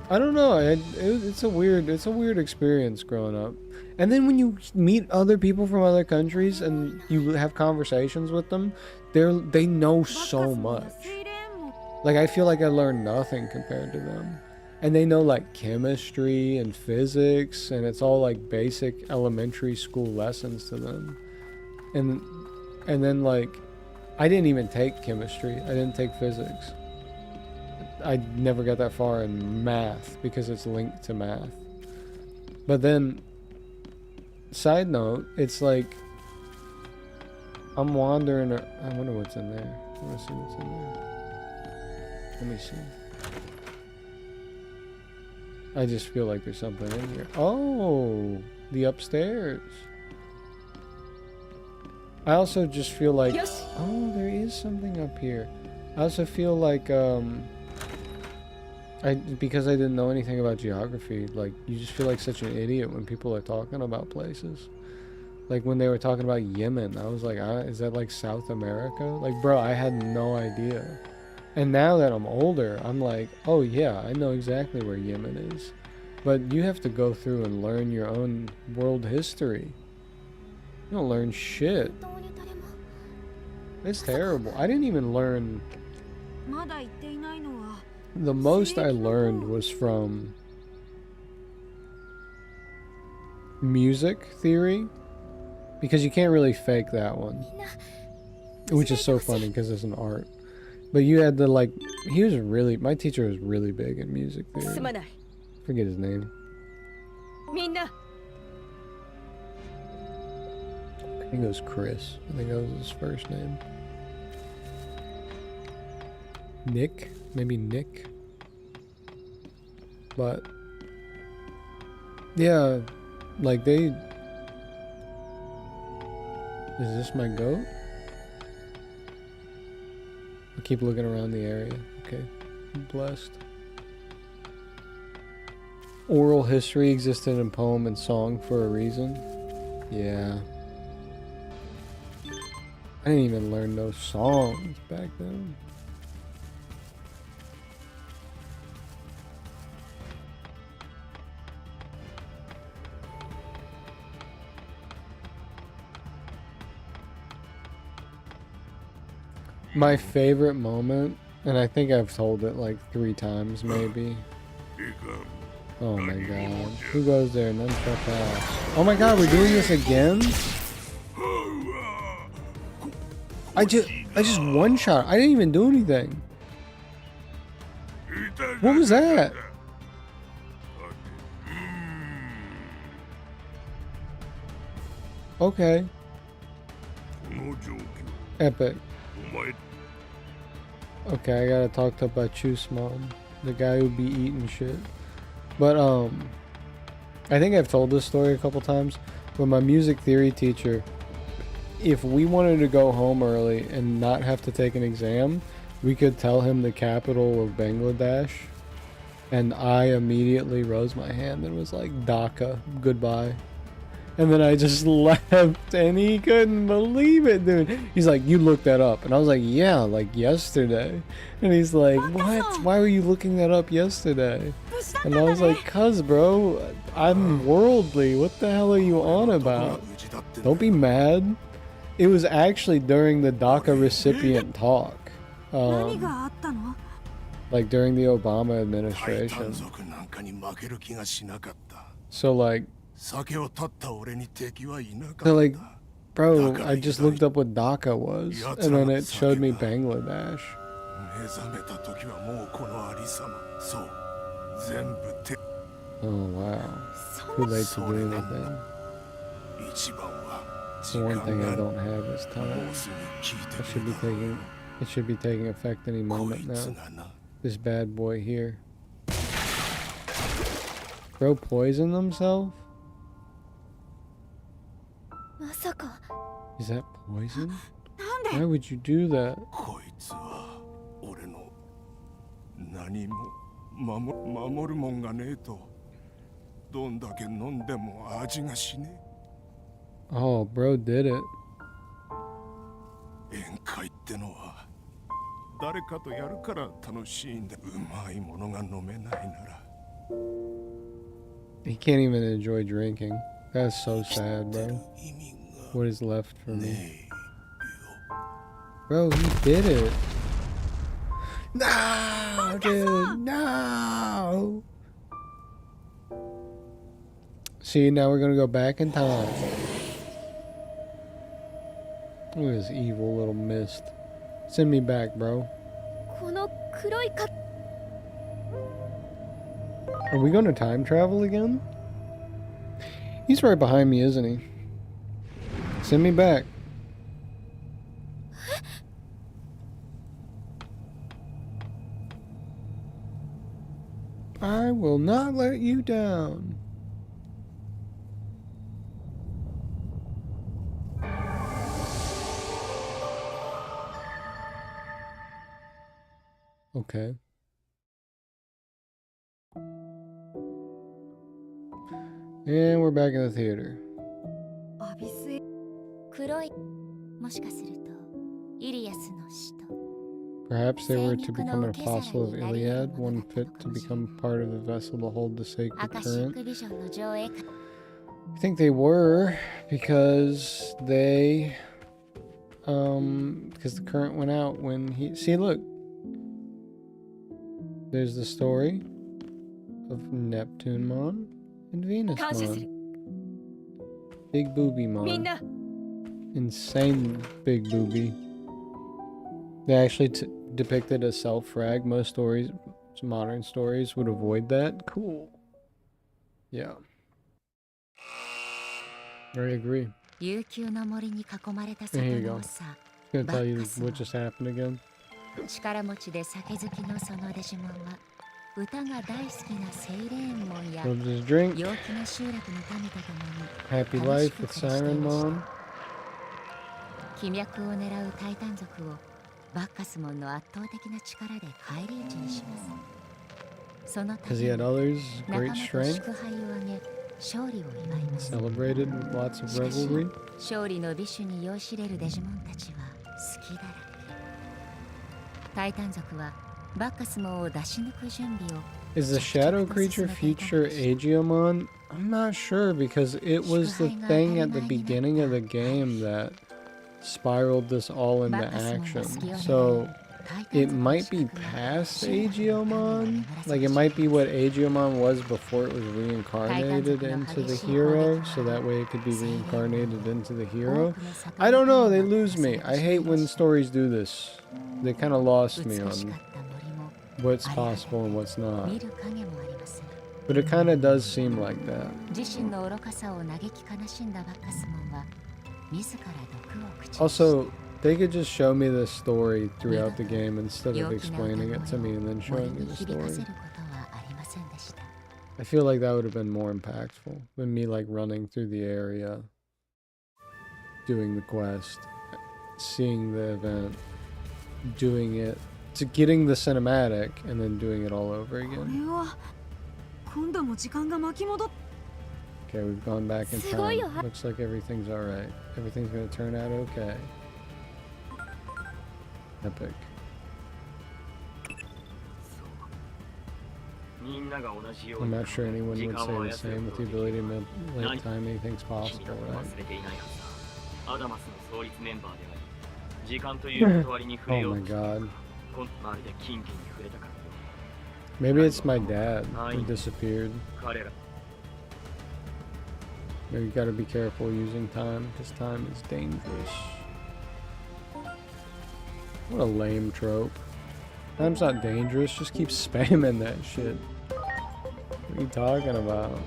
I don't know. It's a weird experience growing up. And then when you meet other people from other countries and you have conversations with them, they know so much. Like, I feel like I learned nothing compared to them. And they know like chemistry and physics, and it's all like basic elementary school lessons to them. And then like, I didn't even take chemistry. I didn't take physics. I never got that far in math because it's linked to math. But then, side note, it's like I'm wandering. I wonder what's in there. I want to see what's in there. Let me see. I just feel like there's something in here. Oh, the upstairs. I also just feel like, oh, there is something up here. I also feel like, because I didn't know anything about geography, like, you just feel like such an idiot when people are talking about places. Like when they were talking about Yemen, I was like, is that like South America? Like, bro, I had no idea. And now that I'm older, I'm like, oh yeah, I know exactly where Yemen is. But you have to go through and learn your own world history. You don't learn shit. It's terrible. I didn't even learn. まだ言っていないのは The most I learned was from music theory. Because you can't really fake that one. Which is so funny because it's an art. But you had to like, my teacher was really big in music theory. すまない Forget his name. みんな I think it was Chris. I think that was his first name. Nick? Maybe Nick? But yeah, like they... Is this my goat? I keep looking around the area. Okay. I'm blessed. Oral history existed in poem and song for a reason. Yeah. I didn't even learn those songs back then. My favorite moment, and I think I've told it like 3 times maybe. Oh my god. Who goes there? Nunchuck house. Oh my god, we're doing this again? I just one shot. I didn't even do anything. What was that? Okay. Epic. Okay, I gotta talk to Bachusmon, the guy who be eating shit. But I think I've told this story a couple times. But my music theory teacher, if we wanted to go home early and not have to take an exam, we could tell him the capital of Bangladesh. And I immediately rose my hand and was like, Dhaka, goodbye. And then I just left, and he couldn't believe it, dude. He's like, you looked that up. And I was like, yeah, like yesterday. And he's like, what? Why were you looking that up yesterday? And I was like, cuz, bro, I'm worldly. What the hell are you on about? Don't be mad. It was actually during the DACA recipient talk. 何があったの Like during the Obama administration. So like, bro, I just looked up what DACA was, and then it showed me Bangladesh. Oh wow. Too late to do anything. The one thing I don't have is time. It should be taking effect any moment now. This bad boy here. Bro poisoned himself? まさか Is that poison? なんで Why would you do that? こいつは俺の何も守るもんがねえとどんだけ飲んでも味がしね Oh, bro did it. え宴会ってのは誰かとやるから楽しいんだうまいものが飲めないなら He can't even enjoy drinking. That's so sad, bro. What is left for me? Bro, he did it. No, dude, no. See, now we're gonna go back in time. Look at this evil little mist. Send me back, bro. この黒いか Are we gonna time travel again? He's right behind me, isn't he? Send me back. I will not let you down. Okay. And we're back in the theater. アビス黒いもしかするとイリアスの使徒 Perhaps they were to become an apostle of Iliad, one fit to become part of the vessel to hold the sacred アカシッ current. クビジョンの上映会 I think they were because because the current went out when he. See, look. There's the story of Neptunemon and 感謝する Venusmon. Big booby みん mon. な Insane big booby. They actually depicted a self-frag. Most stories, modern stories, would avoid that. Cool. Yeah. I agree. 悠久の森に囲まれた里 Here you の go. さ Gonna tell you Bacchus what just happened again. 力持ちで酒好きのそのデジモンは歌が大好きなセイレーンモンや We'll just drink. 陽気な集落の民と共に Happy life with Sirenmon. 気脈を狙うタイタン族をバッカスモンの圧倒的な力で返り討ちにしますその Because he had others, 仲 great 間と strength. 祝杯を挙げ勝利を祝います Celebrated with lots of しかし revelry. 勝利の美酒に酔いしれるデジモンたちは好きだらけタイタン族はバッカスモンを出し抜く準備を Is the shadow creature future Aegiomon? I'm not sure because it was the thing at the beginning of the game that spiraled this all into action. So it might be past Aegiomon. Like it might be what Aegiomon was before it was reincarnated into the hero. So that way it could be reincarnated into the hero. I don't know. They lose me. I hate when stories do this. They kind of lost me 美し on かった森も what's possible and what's not. 見る影もありません But it kind of does seem like that. 自身の愚かさを嘆き悲しんだバッカスモンは自ら毒を口にし Also, they could just show me the story throughout the game instead of explaining it to me and then 森 showing me に the 響かせ story. ることはありませんでした I feel like that would have been more impactful than me like running through the area, doing the quest, seeing the event, doing it, to getting the cinematic and then doing it all over こ again. れは今度も時間が巻き戻っ Okay, we've gone back in すごいよ。 time. Looks like everything's alright. Everything's gonna turn out okay. Epic. みんなが同じよう I'm に not sure anyone 時 would 間 say を the 操る same こ with と the ができ ability る to like time anything's 君 possible, だって right? 忘れていないはずだアダマスの創立メンバーであり時間という断りに触れ Oh よう my とした god. まるでキンキンに触れたから Maybe it's my dad who disappeared. 彼ら Maybe you gotta be careful using time, because time is dangerous. What a lame trope. Time's not dangerous, just keep spamming that shit. What are you talking about?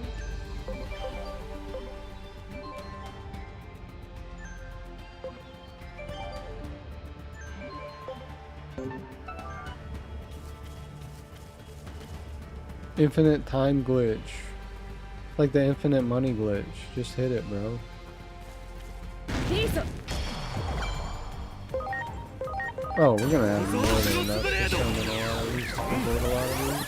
Infinite time glitch. Like the infinite money glitch. Just hit it, bro. いいぞ Oh, we're gonna have more than enough to summon a lot of these, to convert a lot of these.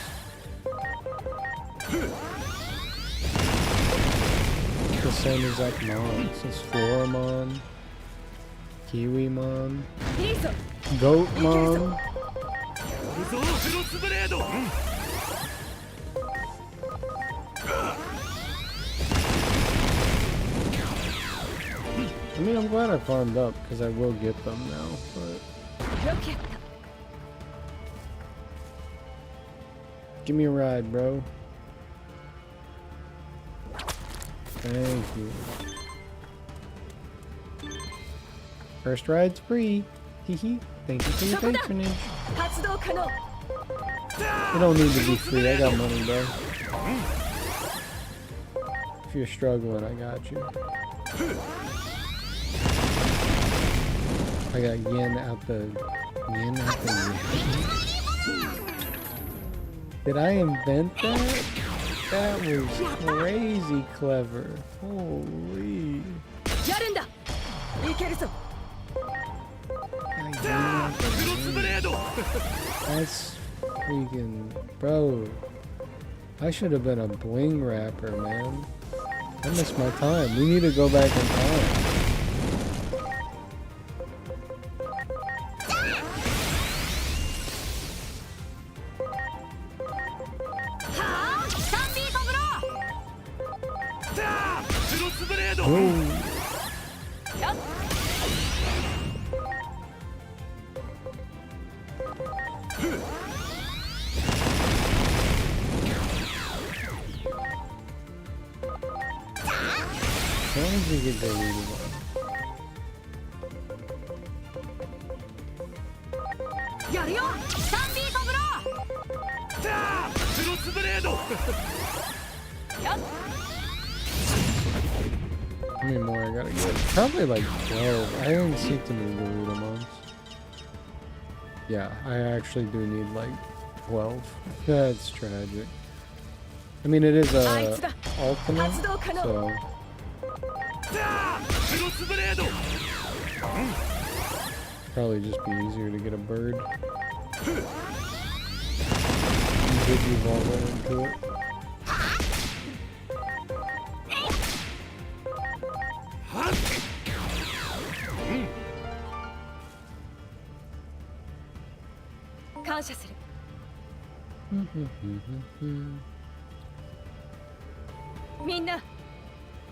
The same exact mon. This is Floramon, Kiwimon, いいぞ Goatmon. I mean, I'm glad I farmed up, because I will get them now, but よくやった give me a ride, bro. Thank you. First ride's free. Hehe. Thank you for your patronage. 発動可能 You don't need to be free. I got money, bro. If you're struggling, I got you. I got yen out the yen. Did I invent that? That was crazy clever. Holy. やるんだいけるぞ That's freaking bro. I should have been a bling rapper, man. I missed my time. We need to go back in time. get Garudamon. やるよ3ビートブロクロスブレード How many more I gotta get? Probably like 12. I didn't see too many Garudamons. Yeah, I actually do need like 12. That's tragic. I mean, it is a ultimate, so probably just be easier to get a bird. Digivolve into it.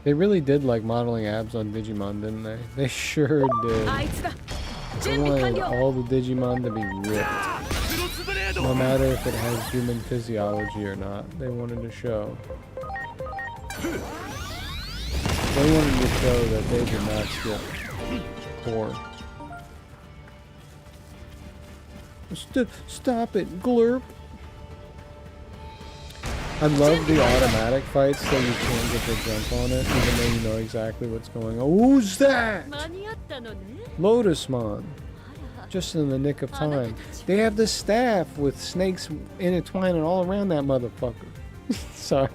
They really did like modeling abs on Digimon, didn't they? They sure did. They wanted all the Digimon to be ripped. No matter if it has human physiology or not, they wanted to show. They wanted to show that they did not skip core. Stop it, glurp! I love the automatic fights so you can't get the jump on it, even though you know exactly what's going on. Who's that? Lotusmon. Just in the nick of time. They have the staff with snakes intertwining all around that motherfucker. Sorry.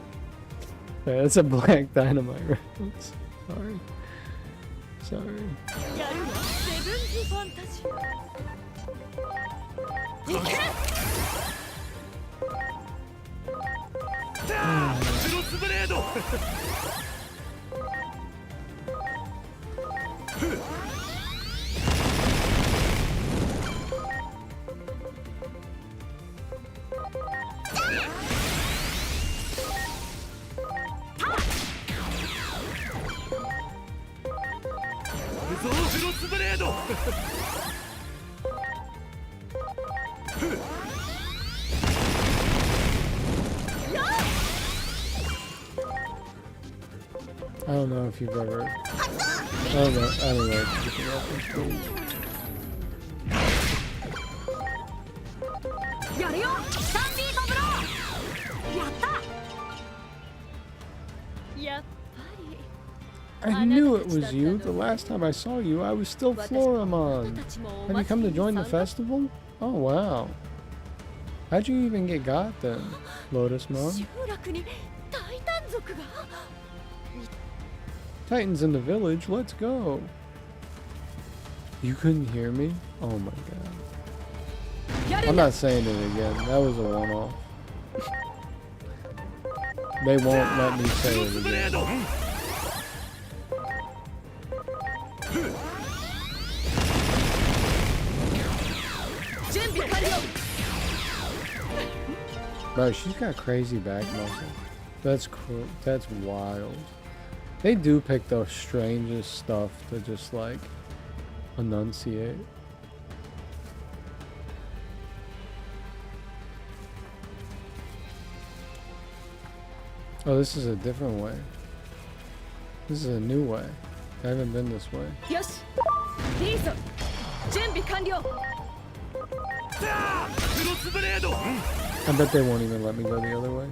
Yeah, that's a Black Dynamite reference. Sorry. Sorry. I don't know if you've ever. I don't know if you can reference those. やるよ3ビートブローやったやっぱり I knew it was you. The last time I saw you, I was still Floramon. Have you come to join the festival? Oh wow. How'd you even get got then, Lotusmon? 集落にタイタン族が Titans in the village, let's go. You couldn't hear me? Oh my god. I'm not saying it again. That was a one-off. They won't let me say it again. Bro, she's got crazy back muscle. That's wild. They do pick the strangest stuff to just like enunciate. Oh, this is a different way. This is a new way. I haven't been this way. Yes. Lisa. 準備完了 I bet they won't even let me go the other way.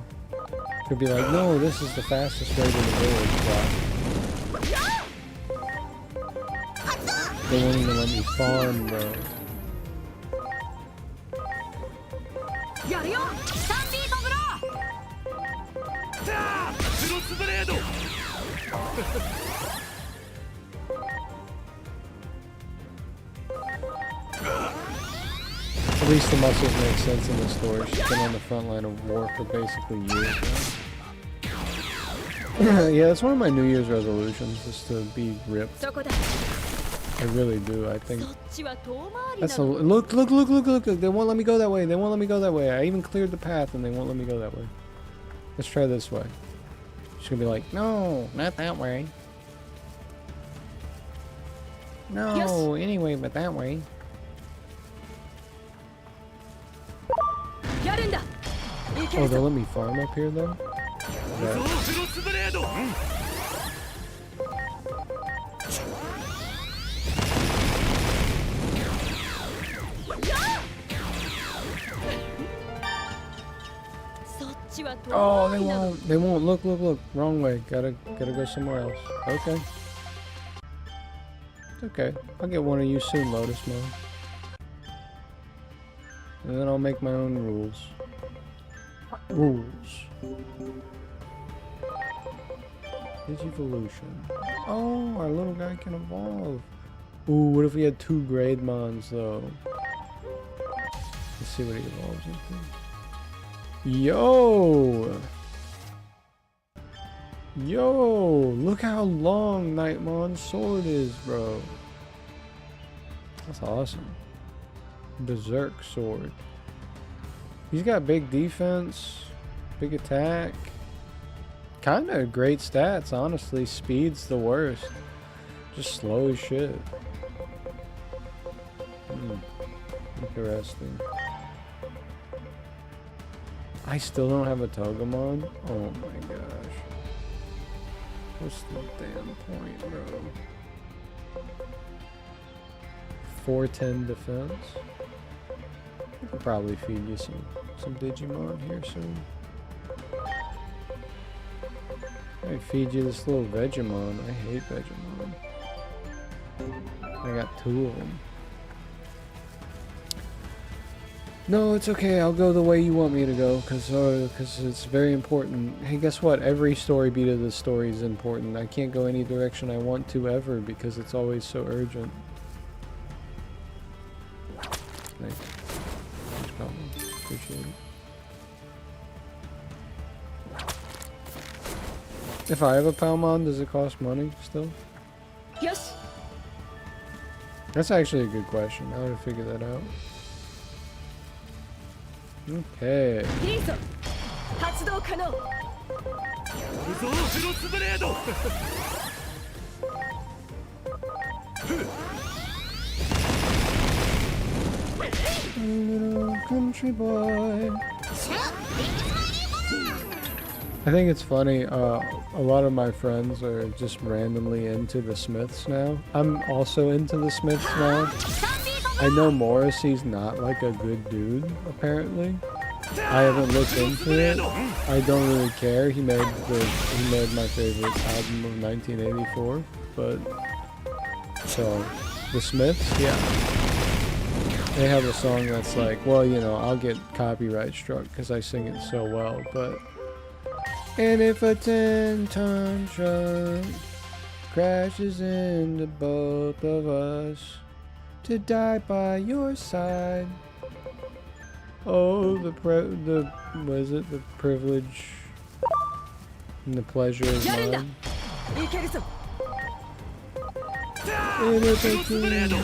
They'll be like, no, this is the fastest way to the village, but they won't even let me farm, bro. やるよ3ビートブロAt least the muscles make sense in the story. She's been on the front line of war for basically years now. Yeah, that's one of my New Year's resolutions, is to be ripped. ーそこだ I really do. I think そっちは遠回り that's な a の look. They won't let me go that way. They won't let me go that way. I even cleared the path, and they won't let me go that way. Let's try this way. She's gonna be like, no, not that way. No, Yes. anyway, but that way. やるんだいけ Oh, る they'll ぞ let me farm up here though. Yeah. Oh, they won't. They won't. Look, look, look. Wrong way. Gotta go somewhere else. Okay. It's okay. I'll get one of you soon, Lotus Mom. And then I'll make my own rules. Rules. Digivolution. Oh, our little guy can evolve. Ooh, what if we had 2 Greymons though? Let's see what he evolves into. Yo! Yo! Look how long Nightmon's sword is, bro. That's awesome. Berserk sword. He's got big defense, big attack. Kinda great stats, honestly. Speed's the worst. Just slow as shit. Interesting. I still don't have a Togemon? Oh my gosh. What's the damn point, bro? 410 defense? I could probably feed you some Digimon here soon. I feed you this little Vegemon. I hate Vegemon. I got 2 of them. No, it's okay. I'll go the way you want me to go, cause it's very important. Hey, guess what? Every story beat of this story is important. I can't go any direction I want to ever because it's always so urgent. Thanks. Thanks, Palmon. Appreciate it. If I have a Palmon, does it cost money still? Yes. That's actually a good question. How to figure that out? Okay. いいぞ発動可能ゾーフロスブレード Little country boy. I think it's funny, a lot of my friends are just randomly into the Smiths now. I'm also into the Smiths now. I know Morrissey's not like a good dude, apparently. I haven't looked into it. I don't really care. He made my favorite album of 1984, but so the Smiths, yeah. They have a song that's like, well, you know, I'll get copyright struck because I sing it so well, but and if a 10-ton truck crashes into both of us to die by your side. Oh, the privilege and the pleasure is mine. いけるぞ And if a 10-ton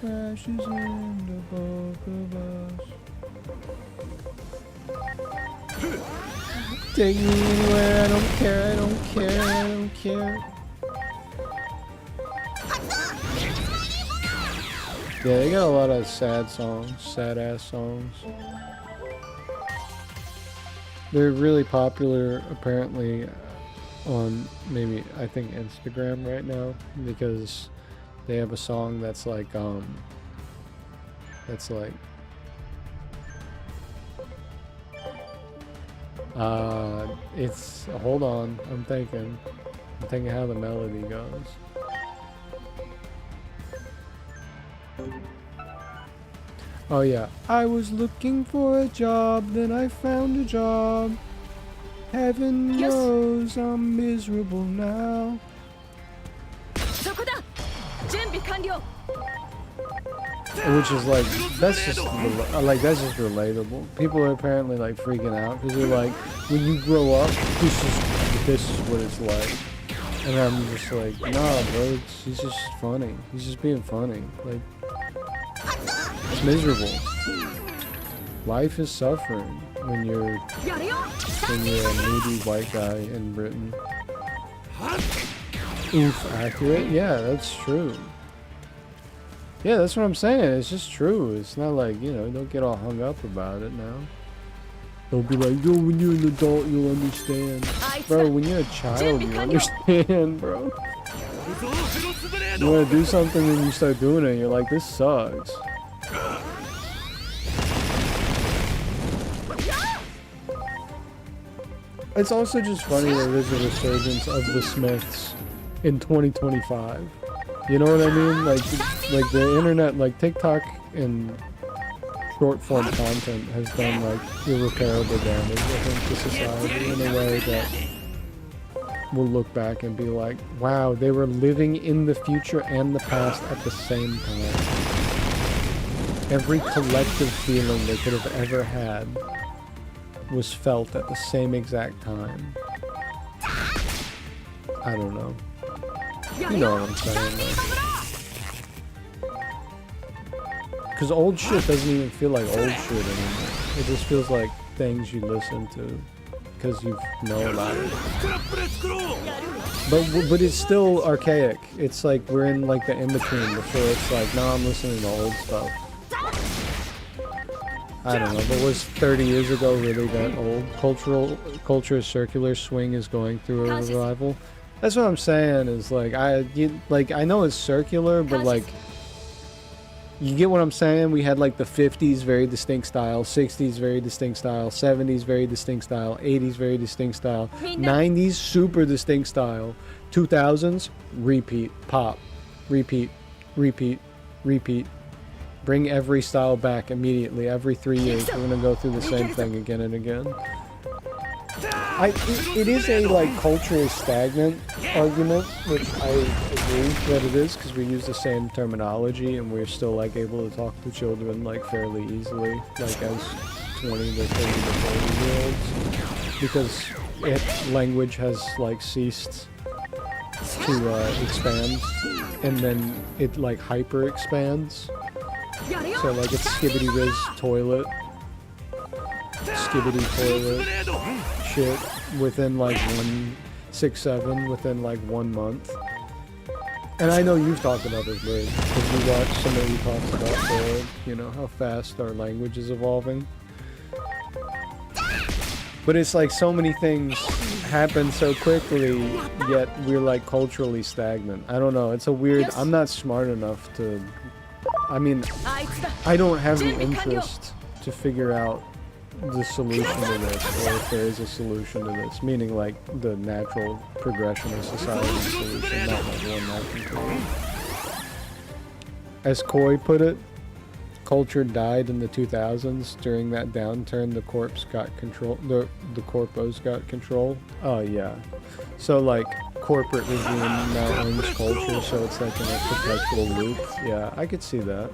crashes into both of us. Take me anywhere, I don't care, I don't care, I don't care. Yeah, they got a lot of sad songs, sad ass songs. They're really popular apparently on maybe I think Instagram right now because they have a song that's like it's hold on, I'm thinking how the melody goes. Oh yeah, I was looking for a job, then I found a job. Heaven knows I'm miserable now. そこだ準備完了 Which is like that's just relatable. People are apparently like freaking out because they're like, when you grow up, this is what it's like. And I'm just like, nah, bro, he's just funny. He's just being funny. Like, it's miserable. Life is suffering when you're a moody white guy in Britain. Oof, accurate? Yeah, that's true. Yeah, that's what I'm saying. It's just true. It's not like, you know, don't get all hung up about it now. Don't be like, yo, when you're an adult, you'll understand. Bro, when you're a child, you understand, bro. You want to do something and you start doing it and you're like, this sucks. It's also just funny that there's a resurgence of the Smiths in 2025. You know what I mean? Like the internet, like TikTok and short form content has done like irreparable damage, I think, to society in a way that we'll look back and be like, wow, they were living in the future and the past at the same time. Every collective feeling they could have ever had was felt at the same exact time. I don't know. You know what I'm saying, though. Because old shit doesn't even feel like old shit anymore. It just feels like things you listen to because you know about it. But it's still archaic. It's like we're in like the in-between before it's like, no, I'm listening to old stuff. I don't know, but was 30 years ago really that old? Culture circular swing is going through a revival. That's what I'm saying. Is like I know it's circular, but like you get what I'm saying. We had like the 50s very distinct style, 60s very distinct style, 70s very distinct style, 80s very distinct style, 90s super distinct style, 2000s repeat pop, repeat, repeat, repeat. Bring every style back immediately. Every 3 years, we're gonna go through the same thing again and again. It is a like culturally stagnant argument, which I agree that it is, because we use the same terminology and we're still like able to talk to children like fairly easily, like as 20 to 30 to 40 year olds, because language has like ceased to expand, and then it like hyper expands. So like it's skibbity riz toilet, skibbity toilet shit within like 167 within like 1 month. And I know you've talked about this, Bird, because you watched somebody talks about the, you know, how fast our language is evolving. But it's like so many things happen so quickly, yet we're like culturally stagnant. I don't know, it's a weird, I'm not smart enough to, I mean, I don't have the interest to figure out the solution to this, or if there is a solution to this, meaning like the natural progression of society solution, not like one that can create. As Koi put it, culture died in the 2000s. During that downturn, the corpse got control. The corpos got control. Oh yeah. So like corporate regime now owns culture, so it's like in a perpetual loop. Yeah, I could see that.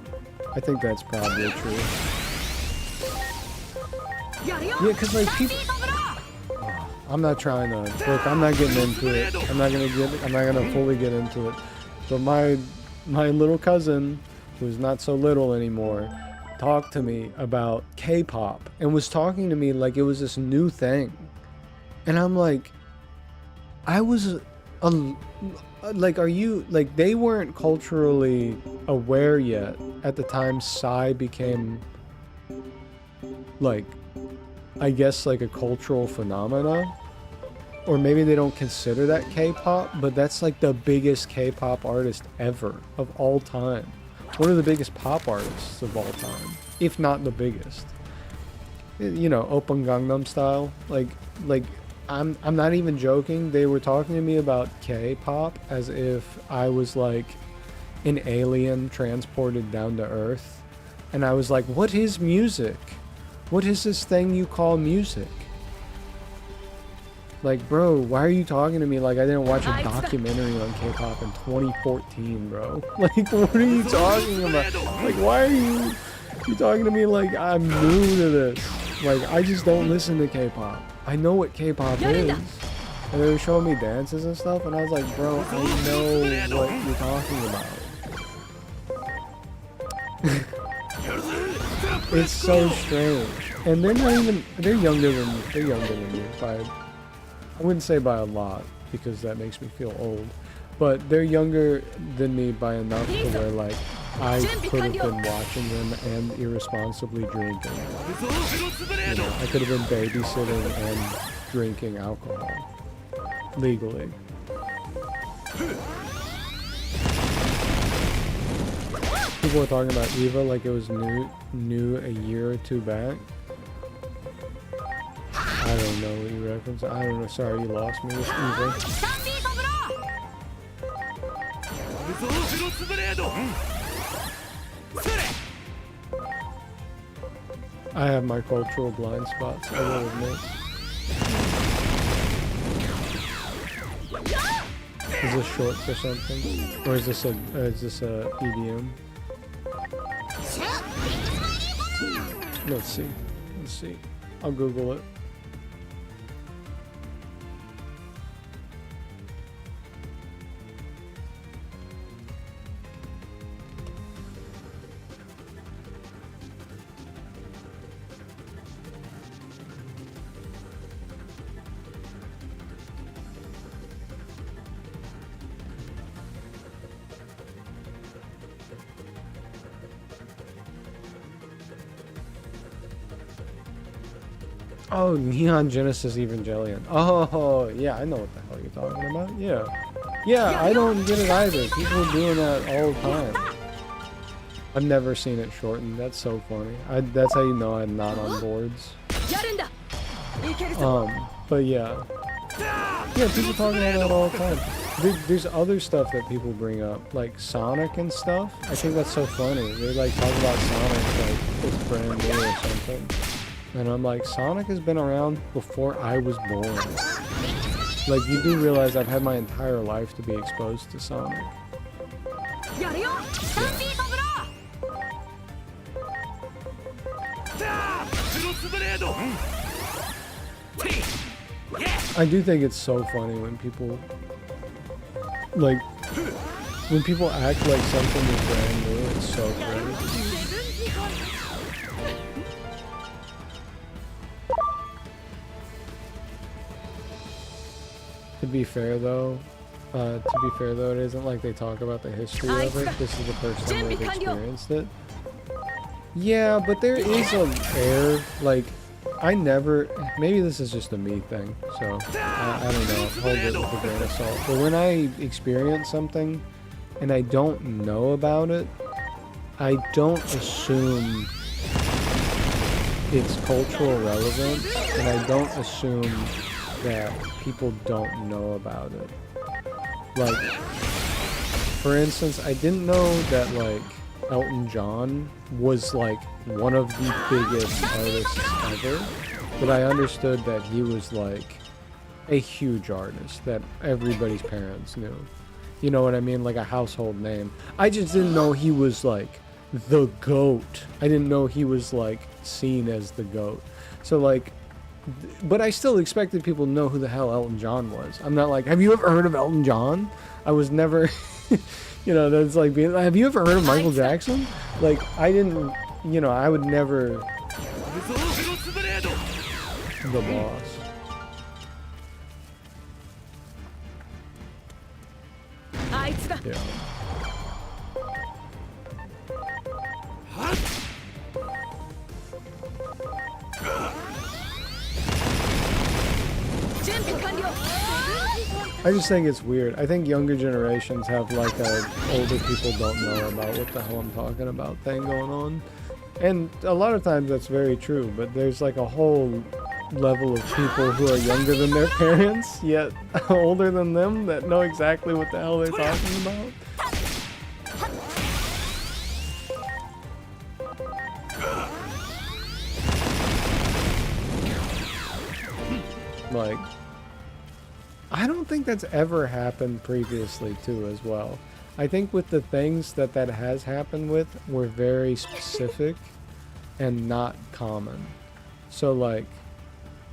I think that's probably true. Yeah, because like people. I'm not trying to look. I'm not getting into it. I'm not gonna fully get into it. But my little cousin, who's not so little anymore, talked to me about K-pop and was talking to me like it was this new thing, and I'm like, like, are you like, they weren't culturally aware yet at the time Psy became like, I guess like a cultural phenomena, or maybe they don't consider that K-pop, but that's like the biggest K-pop artist ever of all time. One of the biggest pop artists of all time, if not the biggest. You know, Open Gangnam Style. Like I'm not even joking. They were talking to me about K-pop as if I was like an alien transported down to Earth, and I was like, "What is music? What is this thing you call music?" Like, bro, why are you talking to me like I didn't watch a documentary on K-pop in 2014, bro? Like, what are you talking about? Like, why are you talking to me like I'm new to this? Like, I just don't listen to K-pop. I know what K-pop is. And they were showing me dances and stuff, and I was like, bro, I know what you're talking about. It's so strange. And they're not even, they're younger than me by, I wouldn't say by a lot, because that makes me feel old, but they're younger than me by enough to where like I could have been watching them and irresponsibly drinking. You know, I could have been babysitting and drinking alcohol legally. People were talking about Eva like it was new a year or two back. I don't know what you reference. I don't know. Sorry, you lost me with Eva. I have my cultural blind spots, I will admit. Is this short for something? Or is this a EDM? Let's see. Let's see. I'll Google it. Oh, Neon Genesis Evangelion. Oh, yeah, I know what the hell you're talking about. Yeah. Yeah, I don't get it either. People are doing that all the time. I've never seen it shortened. That's so funny. That's how you know I'm not on boards. But yeah. Yeah, people talk about that all the time. There's other stuff that people bring up, like Sonic and stuff. I think that's so funny. They like talk about Sonic like it's brand new or something. And I'm like, Sonic has been around before I was born. Like, you do realize I've had my entire life to be exposed to Sonic. Yeah. I do think it's so funny when people, like, when people act like something is brand new. It's so great. To be fair though, it isn't like they talk about the history of it. This is the first time they've experienced it. Yeah, but there is an air, like, I never, maybe this is just a me thing, so I don't know, hold it with a grain of salt. But when I experience something and I don't know about it, I don't assume its cultural relevance, and I don't assume that people don't know about it. Like, for instance, I didn't know that, like, Elton John was, like, one of the biggest artists ever, but I understood that he was, like, a huge artist that everybody's parents knew. You know what I mean? Like a household name. I just didn't know he was, like, the GOAT. I didn't know he was, like, seen as the GOAT. So, like, but I still expected people to know who the hell Elton John was. I'm not like, have you ever heard of Elton John? I was never, you know, that's like being, have you ever heard of Michael Jackson? Like, I didn't, you know, I would never. The boss. Yeah. I just think it's weird. I think younger generations have like a older people don't know about what the hell I'm talking about thing going on. And a lot of times that's very true, but there's like a whole level of people who are younger than their parents, yet older than them, that know exactly what the hell they're talking about. Like, I don't think that's ever happened previously too as well. I think with the things that has happened with were very specific and not common. So like,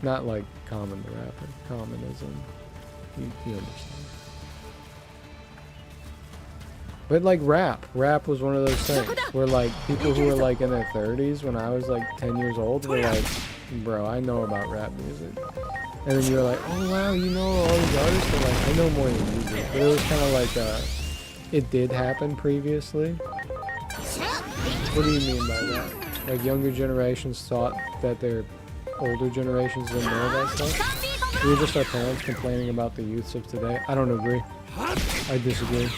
not like common to rapper, common as in, you understand. But like rap was one of those things where like people who were like in their 30s when I was like 10 years old were like, bro, I know about rap music. And then you're like, oh wow, you know all these artists? But like, I know more than you do. But it was kind of like, it did happen previously. What do you mean by that? Like younger generations thought that their older generations didn't know that stuff? We were just our parents complaining about the youths of today. I don't agree. I disagree.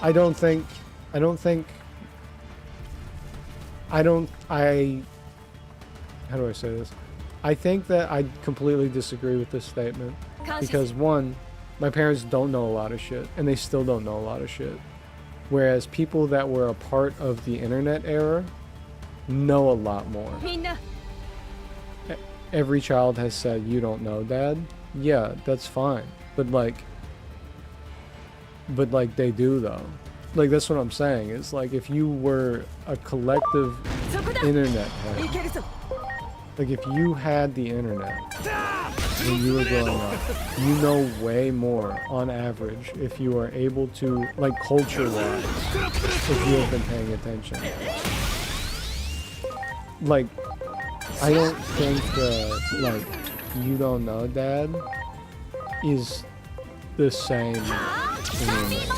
How do I say this? I think that I completely disagree with this statement. Because one, my parents don't know a lot of shit, and they still don't know a lot of shit. Whereas people that were a part of the internet era know a lot more. Every child has said, "You don't know, Dad." Yeah, that's fine. But like they do though. Like that's what I'm saying. It's like if you were a collective internet head, like if you had the internet when you were growing up, you know way more on average if you are able to, like culture-wise, if you have been paying attention. Like, I don't think like, "You don't know, Dad" is the same internet.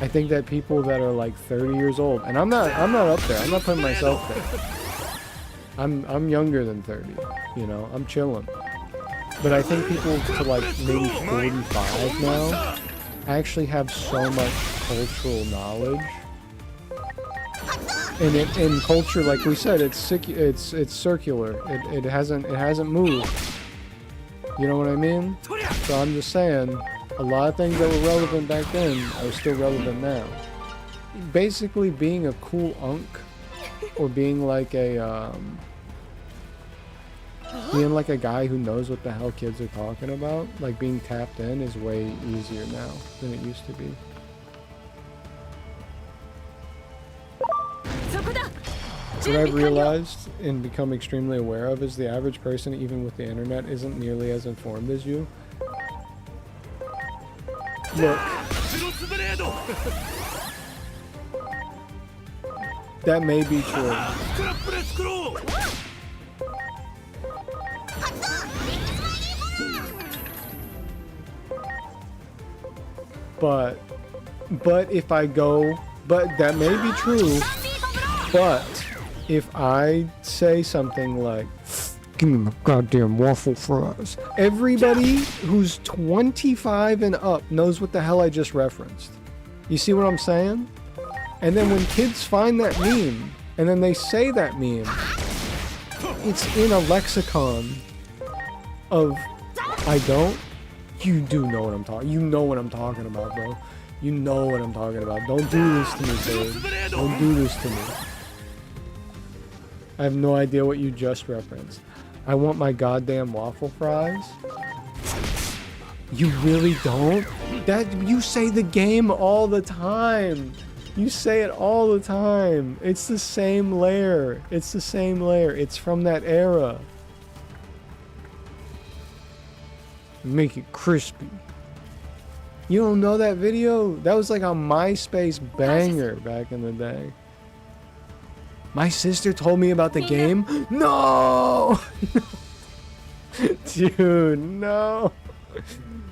I think that people that are like 30 years old, and I'm not up there. I'm not putting myself there. I'm younger than 30, you know. I'm chilling. But I think people to like maybe 45 now actually have so much cultural knowledge. And in culture, like we said, it's circular. It hasn't moved. You know what I mean? So I'm just saying, a lot of things that were relevant back then are still relevant now. Basically, being a cool unk, or being like a guy who knows what the hell kids are talking about, like being tapped in, is way easier now than it used to be. What I've realized and become extremely aware of is the average person, even with the internet, isn't nearly as informed as you. Look. That may be true. But if I go, but that may be true, but if I say something like, "Give me my goddamn waffle fries," everybody who's 25 and up knows what the hell I just referenced. You see what I'm saying? And then when kids find that meme, and then they say that meme, it's in a lexicon of, I don't, you do know what I'm talking, you know what I'm talking about, bro. You know what I'm talking about. Don't do this to me, babe. Don't do this to me. I have no idea what you just referenced. I want my goddamn waffle fries? You really don't? That, you say the game all the time. You say it all the time. It's the same layer. It's the same layer. It's from that era. Make it crispy. You don't know that video? That was like a MySpace banger back in the day. My sister told me about the game? No! Dude, no.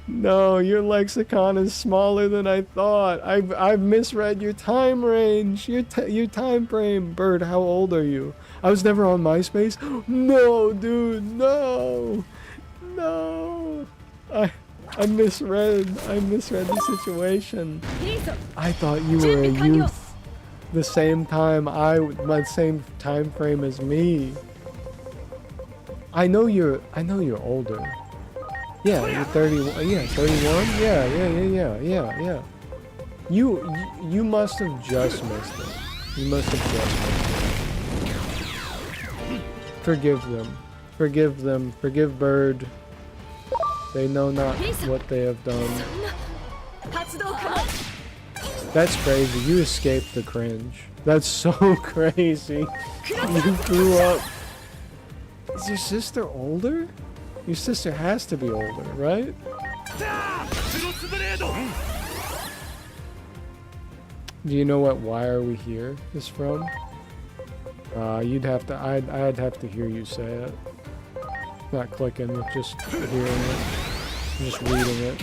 No, your lexicon is smaller than I thought. I've misread your time range. Your time frame. Bird, how old are you? I was never on MySpace? No, dude, no. No. I misread the situation. I thought you were a youth. The same time frame as me. I know you're older. Yeah, you're 31. Yeah, 31. Yeah. You must have just missed it. You must have just missed it. Forgive them. Forgive them. Forgive Bird. They know not what they have done. That's crazy. You escaped the cringe. That's so crazy. You grew up. Is your sister older? Your sister has to be older, right? Do you know what "Why Are We Here" is from? I'd have to hear you say it. Not clicking, just hearing it. Just reading it.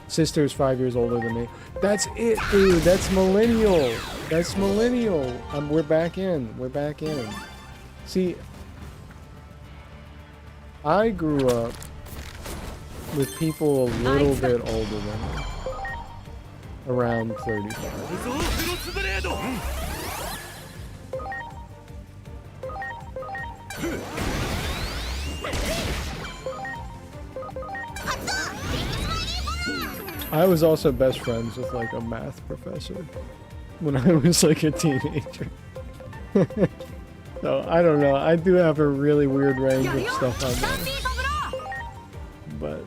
Sister's 5 years older than me. That's it, dude. That's millennial. That's millennial. We're back in. We're back in. See, I grew up with people a little bit older than me. Around 35. I was also best friends with like a math professor when I was like a teenager. So I don't know. I do have a really weird range of stuff I know. But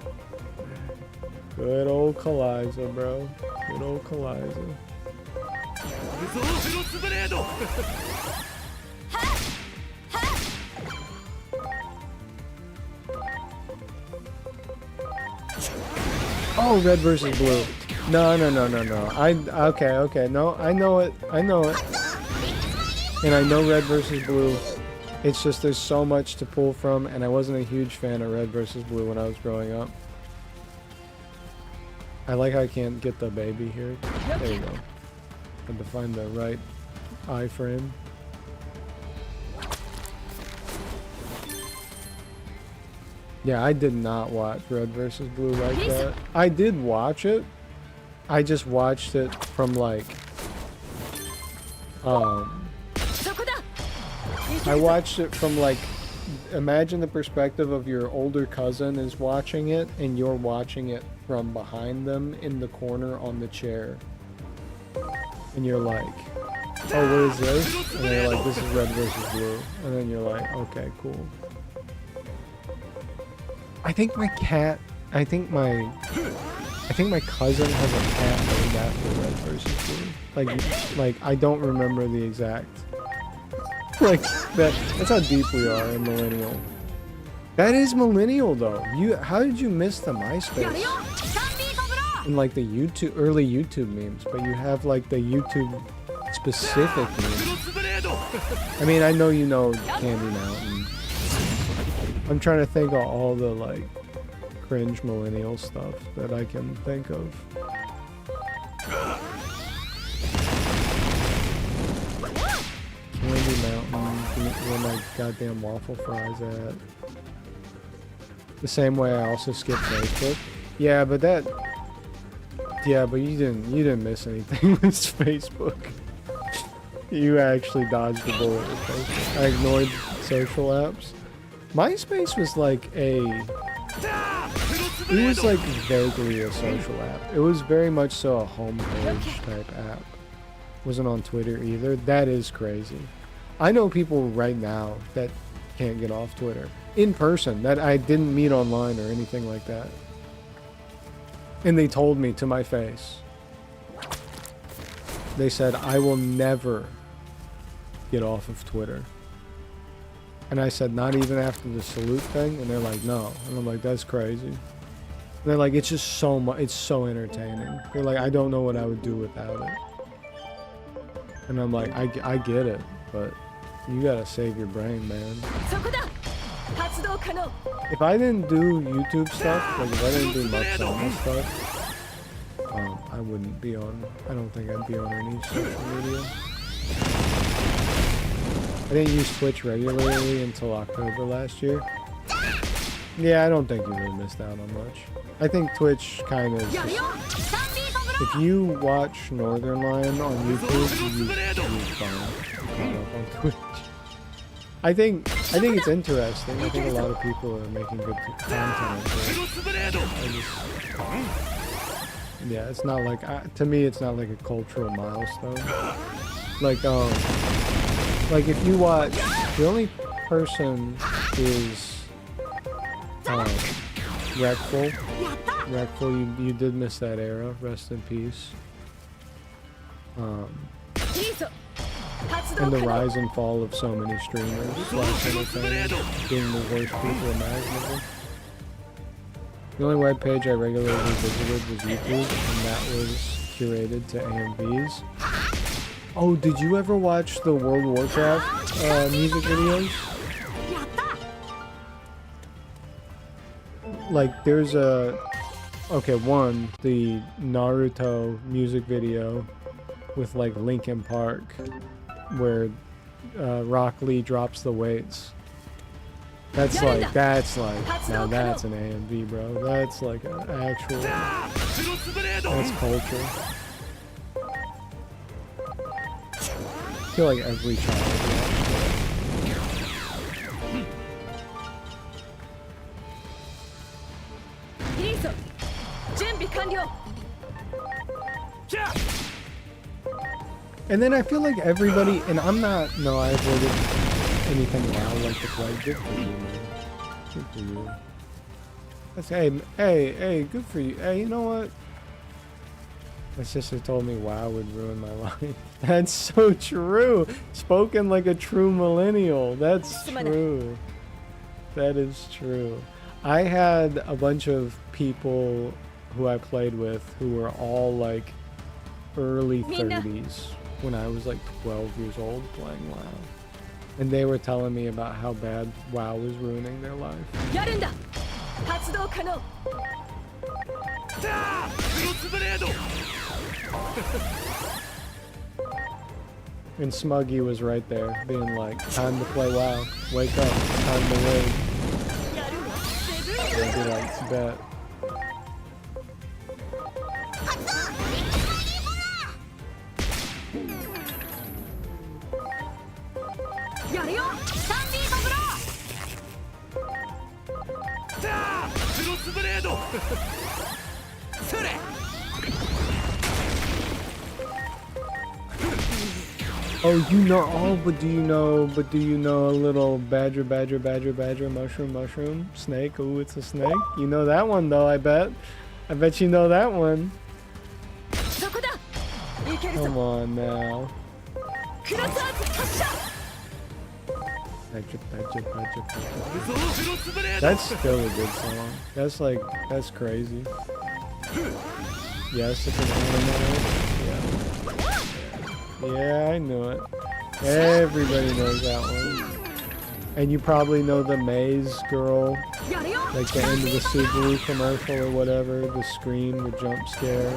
good old Kaliza, bro. Good old Kaliza. Oh, red versus blue. No. Okay. No, I know it. And I know red versus blue. It's just there's so much to pull from, and I wasn't a huge fan of red versus blue when I was growing up. I like how I can't get the baby here. There you go. Had to find the right iframe. Yeah, I did not watch red versus blue like that. I did watch it. I just watched it from like I watched it from like, imagine the perspective of your older cousin is watching it and you're watching it from behind them in the corner on the chair. And you're like, oh, what is this? And they're like, this is red versus blue. And then you're like, okay, cool. I think my cousin has a cat named after red versus blue. Like I don't remember the exact. Like that's how deep we are in millennial. That is millennial though. How did you miss the MySpace? And like the early YouTube memes, but you have like the YouTube specific memes. I mean, I know you know Candy Mountain. I'm trying to think of all the like cringe millennial stuff that I can think of. Candy Mountain, where my goddamn waffle fries at. The same way I also skipped Facebook. Yeah, but you didn't miss anything with Facebook. You actually dodged the bullet with Facebook. I ignored social apps. MySpace was like it was like vaguely a social app. It was very much so a homepage type app. Wasn't on Twitter either. That is crazy. I know people right now that can't get off Twitter in person that I didn't meet online or anything like that. And they told me to my face. They said, I will never get off of Twitter. And I said, not even after the salute thing? And they're like, no. And I'm like, that's crazy. And they're like, it's just so much, it's so entertaining. They're like, I don't know what I would do without it. And I'm like, I get it, but you gotta save your brain, man. If I didn't do YouTube stuff, like if I didn't do much stuff, I wouldn't be on, I don't think I'd be on any social media. I didn't use Twitch regularly until October last year. Yeah, I don't think you really missed out on much. I think Twitch kind of just, if you watch Northern Lion on YouTube, you're fine on Twitch. I think it's interesting. I think a lot of people are making good content. Yeah, it's not like to me, it's not like a cultural milestone. Like if you watch, the only person is Wreckful. Wreckful, you did miss that era. Rest in peace. And the rise and fall of so many streamers / entertainers being the worst people imaginable. The only webpage I regularly visited was YouTube, and that was curated to AMVs. Oh, did you ever watch the World of Warcraft music videos? Like, there's the Naruto music video with like Linkin Park, where Rock Lee drops the weights. That's like, now that's an AMV, bro. That's like an actual, that's culture. I feel like every child watches And then I feel like everybody, and I'm not, no, I avoided anything now like the plague. Good for you, man. Good for you. That's, hey, good for you. Hey, you know what? My sister told me WoW would ruin my life. That's so true. Spoken like a true millennial. That's true. That is true. I had a bunch of people who I played with who were all like early 30s when I was like 12 years old playing WoW. And they were telling me about how bad WoW was ruining their life. And Smuggy was right there, being like, time to play WoW. Wake up, time to raid. I'd be like, bet. Oh, you know, oh, but do you know a little badger, mushroom, snake? Ooh, it's a snake. You know that one though, I bet. I bet you know that one. Come on now. That's still a good song. That's like, that's crazy. Yes, it's an anime. Yeah. Yeah, I knew it. Everybody knows that one. And you probably know the maze girl, like the end of the Subaru commercial or whatever, the scream, the jump scare.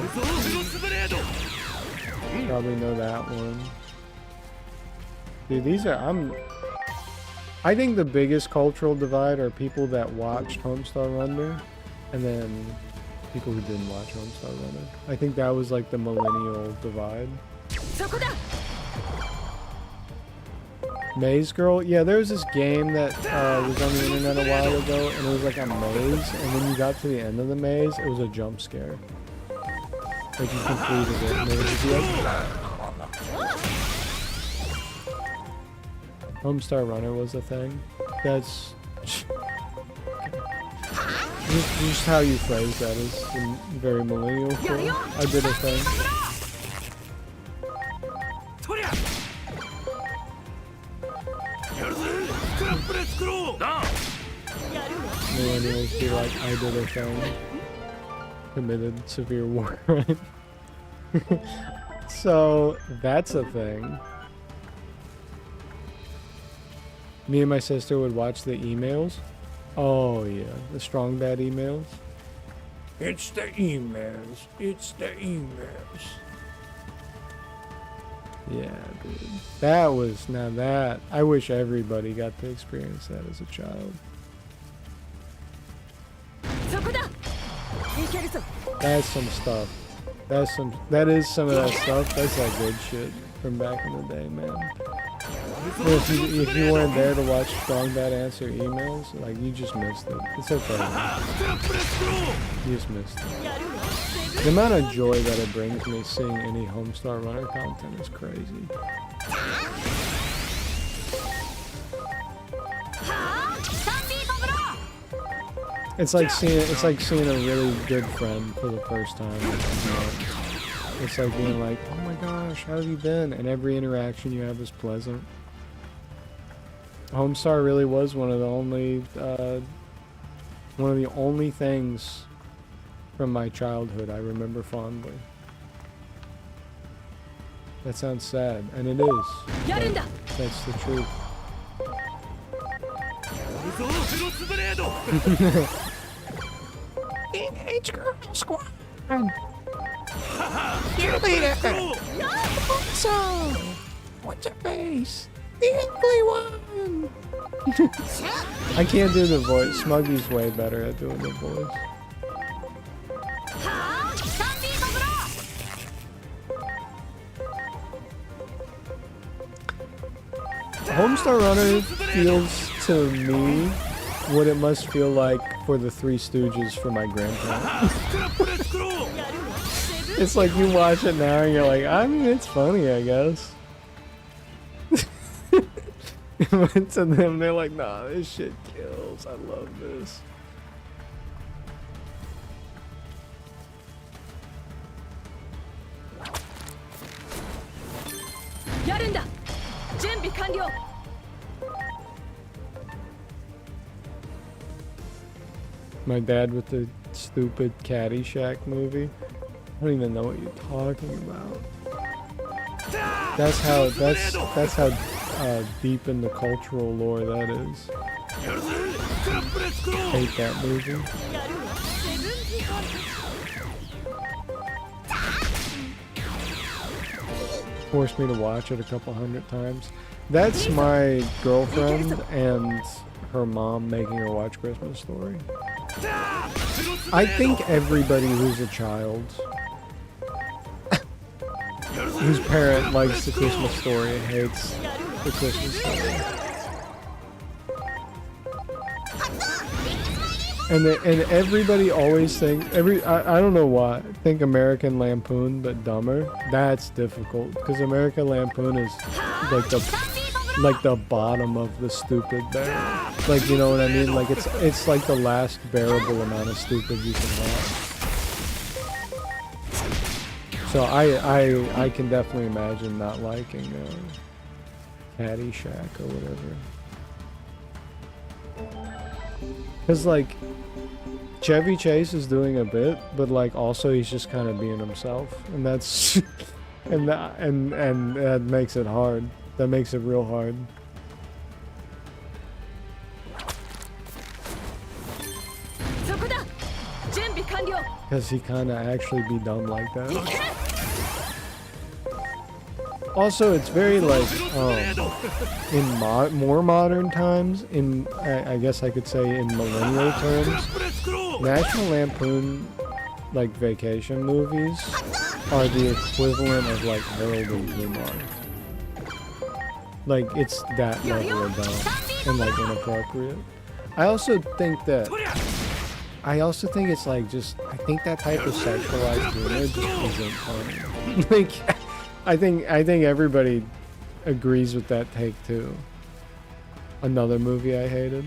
You probably know that one. Dude, these are, I think the biggest cultural divide are people that watched Homestar Runner and then people who didn't watch Homestar Runner. I think that was like the millennial divide. Maze Girl? Yeah, there was this game that was on the internet a while ago, and it was like a maze, and when you got to the end of the maze, it was a jump scare. Like you completed it, and it would be like... Homestar Runner was a thing. That's... Just how you phrase that is very millennial. Cool. I did a thing. Millennials be like, I did a thing. Committed severe war crime. So, that's a thing. Me and my sister would watch the emails. Oh yeah, the strong bad emails. It's the emails. It's the emails. Yeah, dude. That was, now that, I wish everybody got to experience that as a child. That's some stuff. That is some of that stuff. That's that good shit from back in the day, man. Well, if you weren't there to watch Strong Bad answer emails, like, you just missed it. It's okay, man. You just missed it. The amount of joy that it brings me seeing any Homestar Runner content is crazy. It's like seeing a really good friend for the first time. It's like being like, oh my gosh, how have you been? And every interaction you have is pleasant. Homestar really was one of the only things from my childhood I remember fondly. That sounds sad, and it is. That's the truth. Teenage Girl Squad! Cheerleader! So, what's your face? The ugly one! I can't do the voice. Smuggy's way better at doing the voice. Homestar Runner feels to me what it must feel like for the Three Stooges for my grandparents. It's like you watch it now and you're like, I mean, it's funny, I guess. But to them, they're like, nah, this shit kills. I love this. My dad with the stupid Caddyshack movie. I don't even know what you're talking about. That's how deep in the cultural lore that is. Hate that movie. Forced me to watch it a couple hundred times. That's my girlfriend and her mom making her watch Christmas Story. I think everybody who's a child whose parent likes the Christmas Story hates the Christmas Story. And everybody always think I don't know why think American Lampoon but dumber. That's difficult because American Lampoon is like the bottom of the stupid there. Like, you know what I mean? Like it's like the last bearable amount of stupid you can watch. So I can definitely imagine not liking Caddyshack or whatever. Cause like Chevy Chase is doing a bit, but like also he's just kind of being himself, and that's and that makes it hard. That makes it real hard. Cause he kind of actually be dumb like that. Also, it's very like in more modern times, in I guess I could say in millennial terms, National Lampoon like vacation movies are the equivalent of like Harold and Kumar. Like it's that level of dumb and like inappropriate. I also think it's like just I think that type of sexualized humor just isn't funny. Like I think everybody agrees with that take too. Another movie I hated.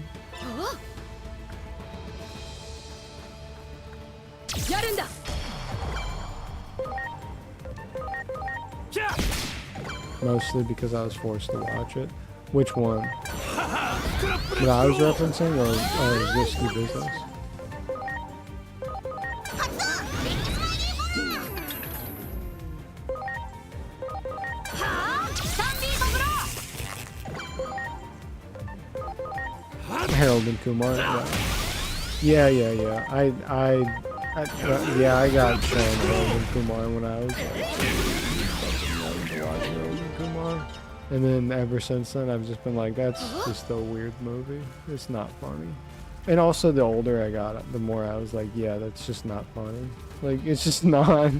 Mostly because I was forced to watch it. Which one? What I was referencing or Risky Business? Harold and Kumar. Yeah. I got shown Harold and Kumar when I was like, Harold and Kumar. And then ever since then, I've just been like, that's just a weird movie. It's not funny. And also, the older I got, the more I was like, yeah, that's just not funny. Like, it's just not.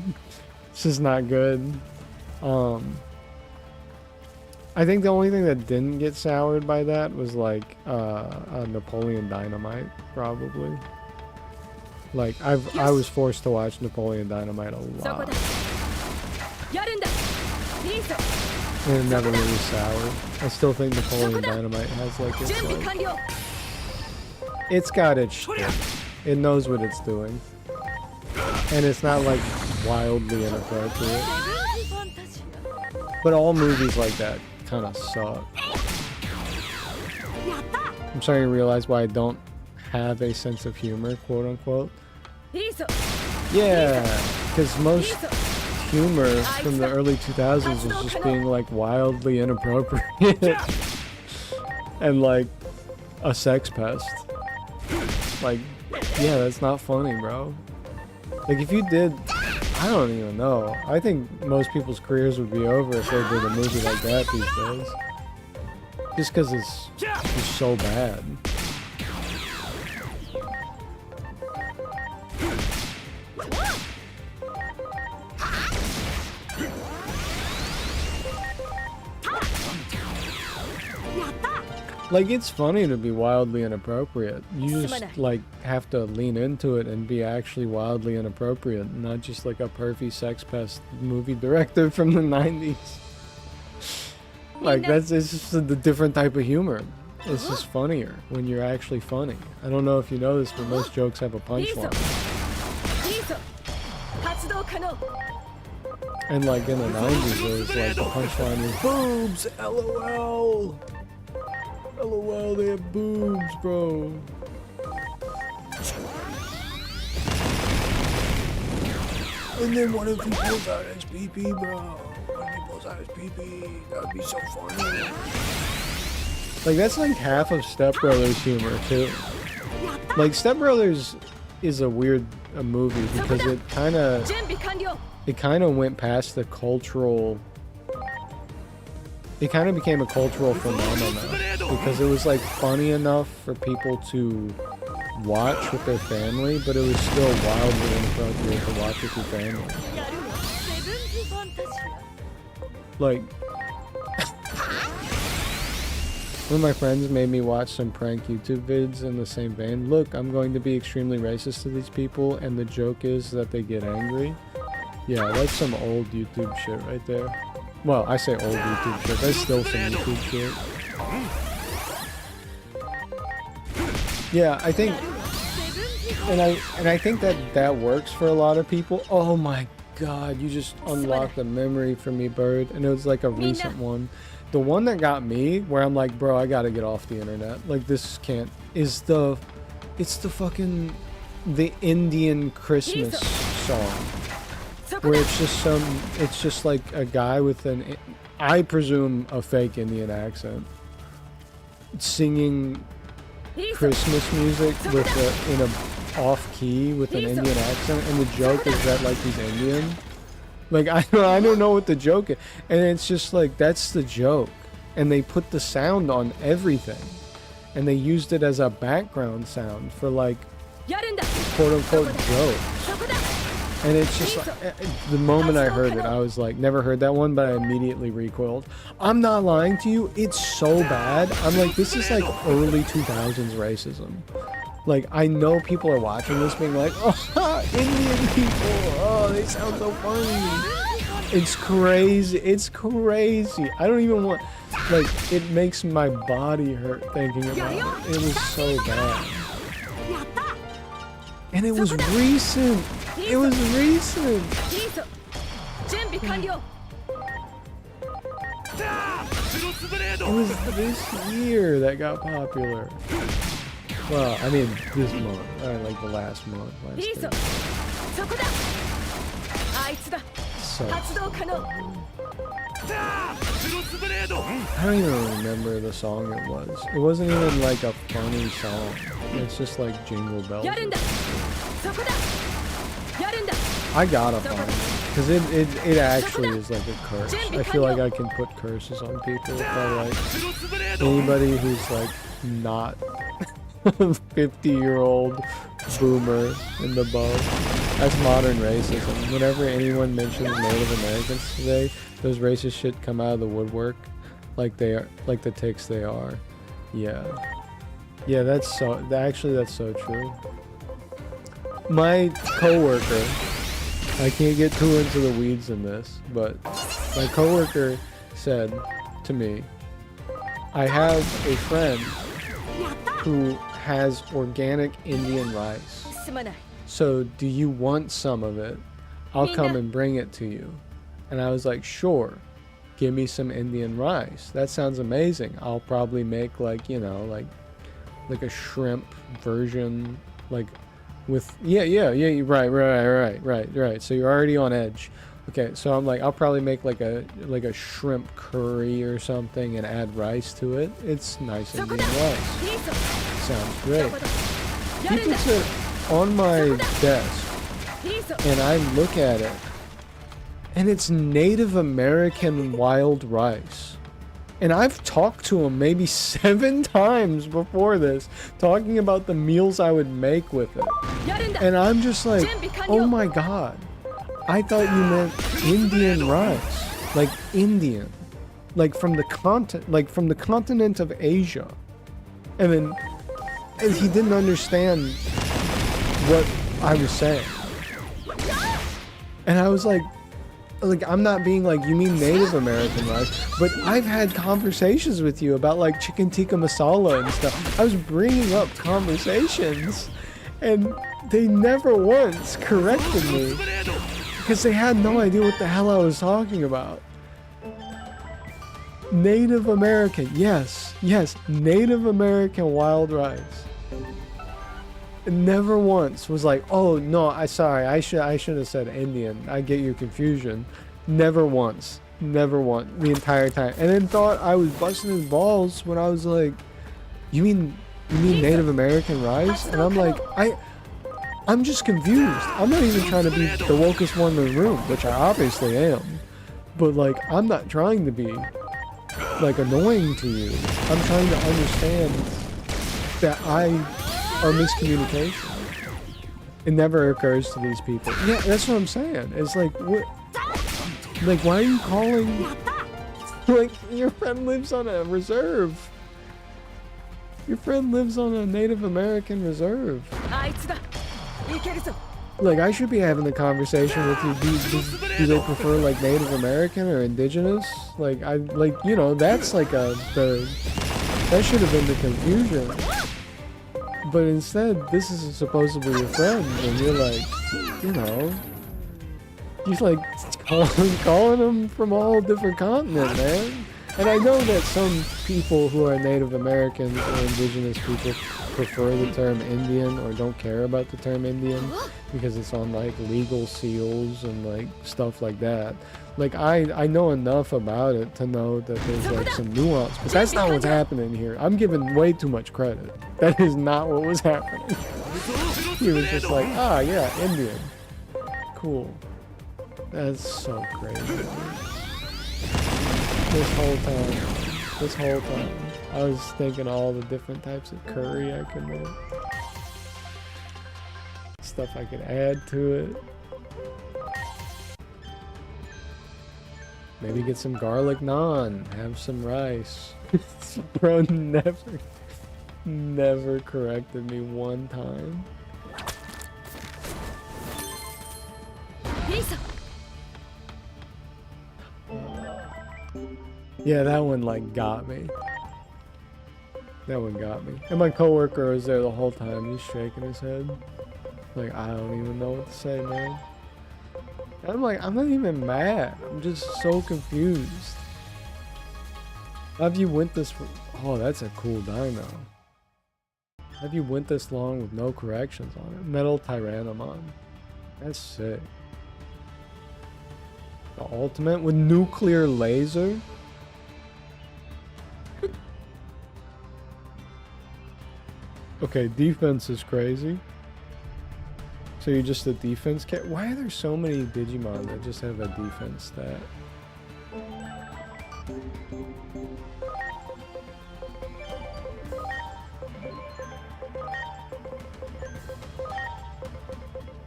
It's just not good. I think the only thing that didn't get soured by that was like Napoleon Dynamite, probably. Like I was forced to watch Napoleon Dynamite a lot. And it never really soured. I still think Napoleon Dynamite has like it's got its shit. It knows what it's doing. And it's not like wildly inappropriate. But all movies like that kind of suck. I'm starting to realize why I don't have a sense of humor, quote unquote. Yeah, because most humor from the early 2000s was just being like wildly inappropriate and like a sex pest. Like, yeah, that's not funny, bro. Like if you did, I don't even know. I think most people's careers would be over if they did a movie like that these days. Just because it's just so bad. Like, it's funny to be wildly inappropriate. You just, like, have to lean into it and be actually wildly inappropriate, not just like a perfy sex pest movie director from the 90s. Like, it's just a different type of humor. It's just funnier when you're actually funny. I don't know if you know this, but most jokes have a punchline. And like in the 90s, it was like the punchline was boobs, LOL. LOL, they have boobs, bro. And then what if he pulls out his pee-pee, bro? What if he pulls out his pee-pee? That would be so funny. Like, that's like half of Step Brothers humor, too. Like, Step Brothers is a weird movie because it kind of went past the cultural... It kind of became a cultural phenomenon because it was like funny enough for people to watch with their family, but it was still wildly inappropriate to watch with your family. Like, one of my friends made me watch some prank YouTube vids in the same vein. Look, I'm going to be extremely racist to these people, and the joke is that they get angry. Yeah, that's some old YouTube shit right there. Well, I say old YouTube shit. That's still some YouTube shit. Yeah, I think, and I think that works for a lot of people. Oh my God, you just unlocked a memory for me, Bird, and it was like a recent one. The one that got me, where I'm like, bro, I gotta get off the internet. Like, this can't. It's the fucking the Indian Christmas song. Where it's just like a guy with an, I presume, a fake Indian accent, singing Christmas music with in a off key with an Indian accent, and the joke is that like he's Indian. Like, I don't know what the joke is, and it's just like that's the joke, and they put the sound on everything, and they used it as a background sound for like quote unquote joke. And it's just like, the moment I heard it, I was like, never heard that one, but I immediately recoiled. I'm not lying to you, it's so bad. I'm like, this is like early 2000s racism. Like, I know people are watching this being like, oh, Indian people, oh, they sound so funny. It's crazy, it's crazy. I don't even want, like, it makes my body hurt thinking about it. It was so bad. And it was recent. It was recent. It was this year that got popular. Well, I mean, this month. Like the last month. So I don't even remember the song it was. It wasn't even like a funny song. It's just like Jingle Bells. I gotta find it, because it actually is like a curse. I feel like I can put curses on people if I like anybody who's like not 50-year-old boomer in the boat. That's modern racism. Whenever anyone mentions Native Americans today, those racist shit come out of the woodwork, like they are, like the ticks they are. Yeah, that's so. Actually, that's so true. My coworker, I can't get too into the weeds in this, but my coworker said to me, I have a friend who has organic Indian rice. So do you want some of it? I'll come and bring it to you. And I was like, sure, give me some Indian rice. That sounds amazing. I'll probably make like, you know, like a shrimp version, like with, right. So you're already on edge. Okay, so I'm like, I'll probably make like a shrimp curry or something and add rice to it. It's nice Indian rice. Sounds great. He puts it on my desk, and I look at it, and it's Native American wild rice. And I've talked to him maybe 7 times before this, talking about the meals I would make with it. And I'm just like, oh my god. I thought you meant Indian rice. Like Indian. Like from the continent of Asia. and he didn't understand what I was saying. And I was like, I'm not being like, you mean Native American rice, but I've had conversations with you about like chicken tikka masala and stuff. I was bringing up conversations, and they never once corrected me because they had no idea what the hell I was talking about. Native American, yes, Native American wild rice. Never once was like, oh no, I should have said Indian. I get your confusion. Never once, the entire time. And then thought I was busting his balls when I was like, you mean Native American rice? And I'm like, I'm just confused. I'm not even trying to be the wokest one in the room, which I obviously am. But like, I'm not trying to be like annoying to you. I'm trying to understand that are miscommunication. It never occurs to these people. Yeah, that's what I'm saying. It's like, what? Like, why are you calling? Like, your friend lives on a reserve. Your friend lives on a Native American reserve. Like, I should be having the conversation with you. Do they prefer like Native American or indigenous? Like, you know, that's like that should have been the confusion. But instead, this is supposedly your friend, and you're like, you know, he's like calling them from all different continents, man. And I know that some people who are Native Americans or indigenous people prefer the term Indian or don't care about the term Indian because it's on like legal seals and like stuff like that. Like I know enough about it to know that there's like some nuance, but that's not what's happening here. I'm giving way too much credit. That is not what was happening. He was just like, ah, yeah, Indian. Cool. That's so crazy. This whole time, I was thinking all the different types of curry I could make. Stuff I could add to it. Maybe get some garlic naan, have some rice. Bro never corrected me one time. Yeah, that one like got me. That one got me. And my coworker was there the whole time. He's shaking his head. Like, I don't even know what to say, man. And I'm like, I'm not even mad. I'm just so confused. Have you went this? Oh, that's a cool dino. Have you went this long with no corrections on it? Metal Tyrannomon. That's sick. The ultimate with nuclear laser. Okay, defense is crazy. So you're just a defense cat? Why are there so many Digimon that just have a defense stat?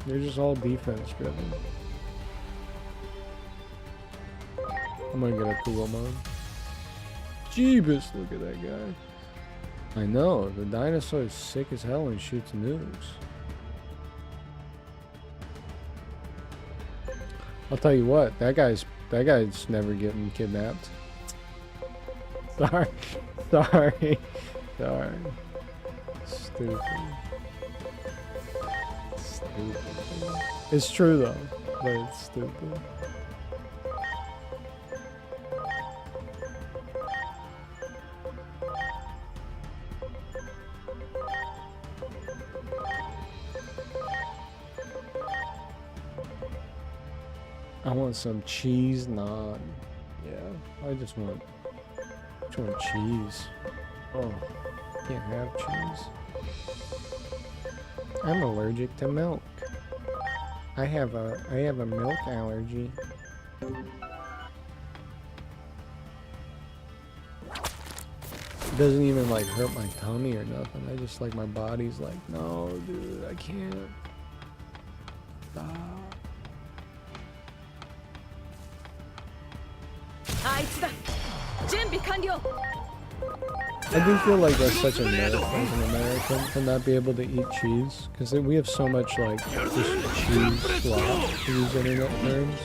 They're just all defense driven. I'm gonna get a Kuomon. Jeebus, look at that guy. I know, the dinosaur is sick as hell and shoots nukes. I'll tell you what, that guy's never getting kidnapped. Sorry. Stupid. It's true though, but it's stupid. I want some cheese naan. Yeah, I just want cheese. Oh, can't have cheese. I'm allergic to milk. I have a milk allergy. It doesn't even like hurt my tummy or nothing. I just like my body's like, no, dude, I can't. Stop. I do feel like that's such a nerf as an American to not be able to eat cheese, because we have so much like just cheese slop to use internet terms.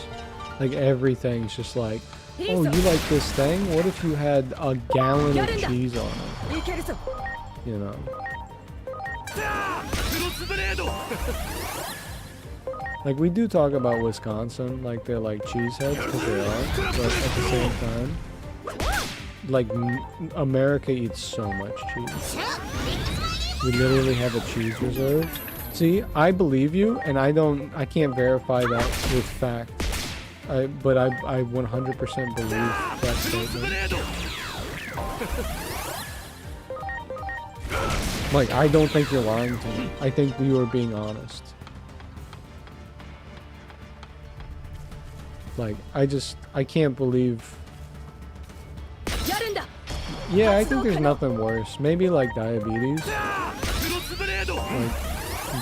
Like everything's just like, oh, you like this thing? What if you had a gallon of cheese on it? You know. Like we do talk about Wisconsin, like they're like cheeseheads, because they are, but at the same time, like America eats so much cheese. We literally have a cheese reserve. See, I believe you, and I can't verify that with fact. But I 100% believe that statement. Like, I don't think you're lying to me. I think you are being honest. Like, I can't believe... Yeah, I think there's nothing worse. Maybe like diabetes. Like,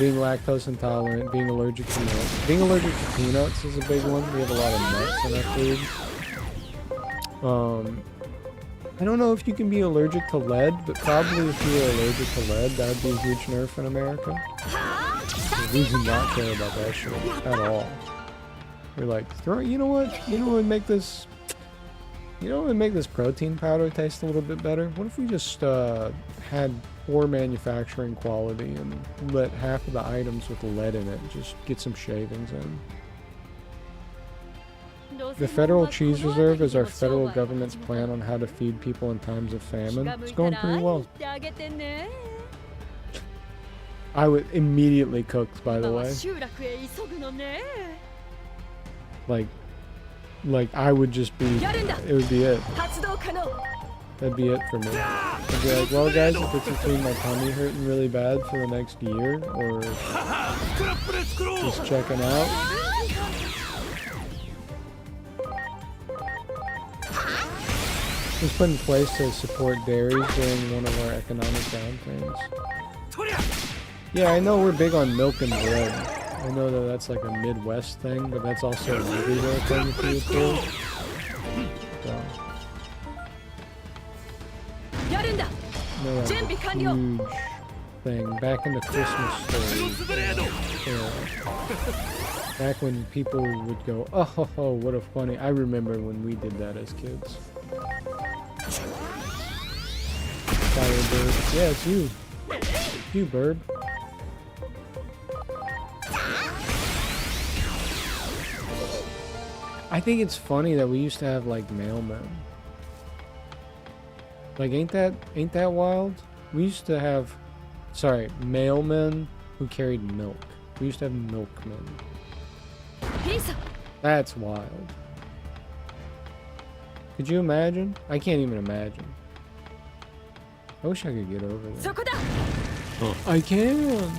being lactose intolerant, being allergic to milk. Being allergic to peanuts is a big one. We have a lot of nuts in our food. I don't know if you can be allergic to lead, but probably if you were allergic to lead, that would be a huge nerf in America. We do not care about that shit at all. We're like, you know what? You know what would make this... You know what would make this protein powder taste a little bit better? What if we just had poor manufacturing quality and let half of the items with lead in it just get some shavings in? The Federal Cheese Reserve is our federal government's plan on how to feed people in times of famine. It's going pretty well. I would immediately cook, by the way. Like I would just be, it would be it. That'd be it for me. I'd be like, well guys, if it's between my tummy hurting really bad for the next year, or just checking out. It was put in place to support dairies during one of our economic downturns. Yeah, I know we're big on milk and bread. I know that that's like a Midwest thing, but that's also an everywhere thing if you feel. So. No, like, huge thing. Back in the Christmas story. Back when people would go, oh, ho, ho, what a funny... I remember when we did that as kids. Firebird. Yeah, it's you. It's you, Burb. I think it's funny that we used to have like mailmen. Like, ain't that wild? We used to have, sorry, mailmen who carried milk. We used to have milkmen. That's wild. Could you imagine? I can't even imagine. I wish I could get over there. Oh. I can.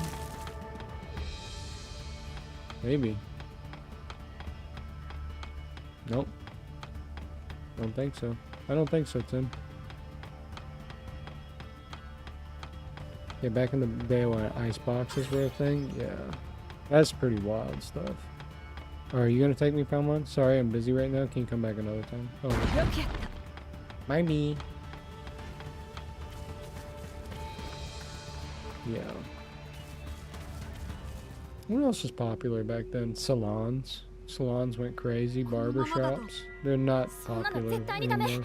Maybe. Nope. Don't think so. I don't think so, Tim. Yeah, back in the day when ice boxes were a thing, yeah. That's pretty wild stuff. Are you gonna take me, Palmon? Sorry, I'm busy right now. Can you come back another time? Oh. Maybe. Yeah. What else was popular back then? Salons. Salons went crazy. Barber shops. They're not popular anymore.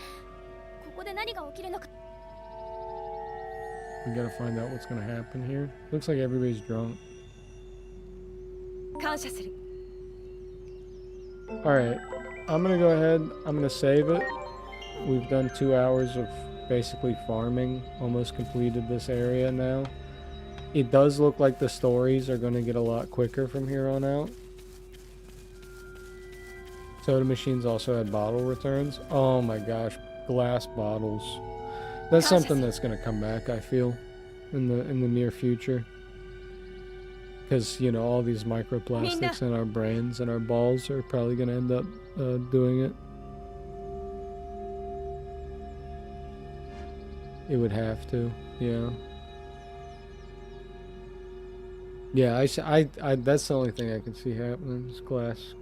We gotta find out what's gonna happen here. Looks like everybody's drunk. Alright. I'm gonna go ahead. I'm gonna save it. We've done 2 hours of basically farming. Almost completed this area now. It does look like the stories are gonna get a lot quicker from here on out. Soda machines also had bottle returns. Oh my gosh, glass bottles. That's something that's gonna come back, I feel, in the near future. Because, you know, all these microplastics in our brains and our balls are probably gonna end up doing it. It would have to, yeah. Yeah, I that's the only thing I can see happening is glass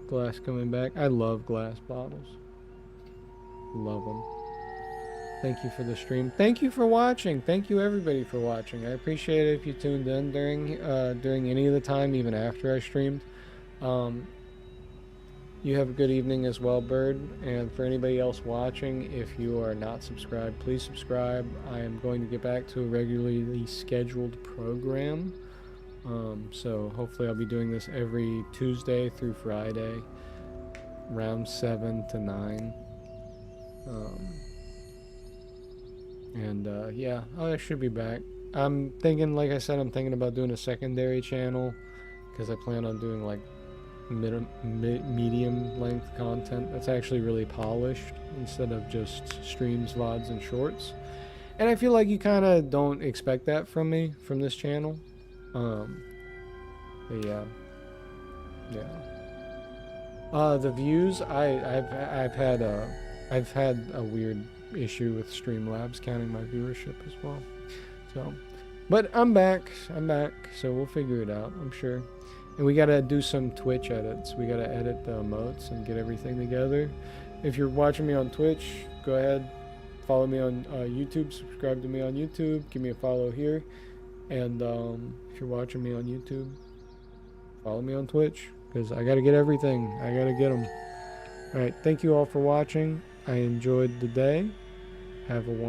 coming back. I love glass bottles. Love them. Thank you for the stream. Thank you for watching. Thank you everybody for watching. I appreciate it if you tuned in during any of the time, even after I streamed. You have a good evening as well, Bird. And for anybody else watching, if you are not subscribed, please subscribe. I am going to get back to a regularly scheduled program. So hopefully I'll be doing this every Tuesday through Friday, around 7 to 9. Yeah, I should be back. I'm thinking, like I said, I'm thinking about doing a secondary channel because I plan on doing like medium length content that's actually really polished instead of just streams, VODs, and shorts. And I feel like you kind of don't expect that from me, from this channel. But yeah. The views, I've had a weird issue with Streamlabs counting my viewership as well. So, but I'm back, so we'll figure it out, I'm sure. And we gotta do some Twitch edits. We gotta edit the emotes and get everything together. If you're watching me on Twitch, go ahead, follow me on YouTube, subscribe to me on YouTube, give me a follow here. And if you're watching me on YouTube, follow me on Twitch, because I gotta get everything. I gotta get them. Alright, thank you all for watching. I enjoyed the day. Have a wonderful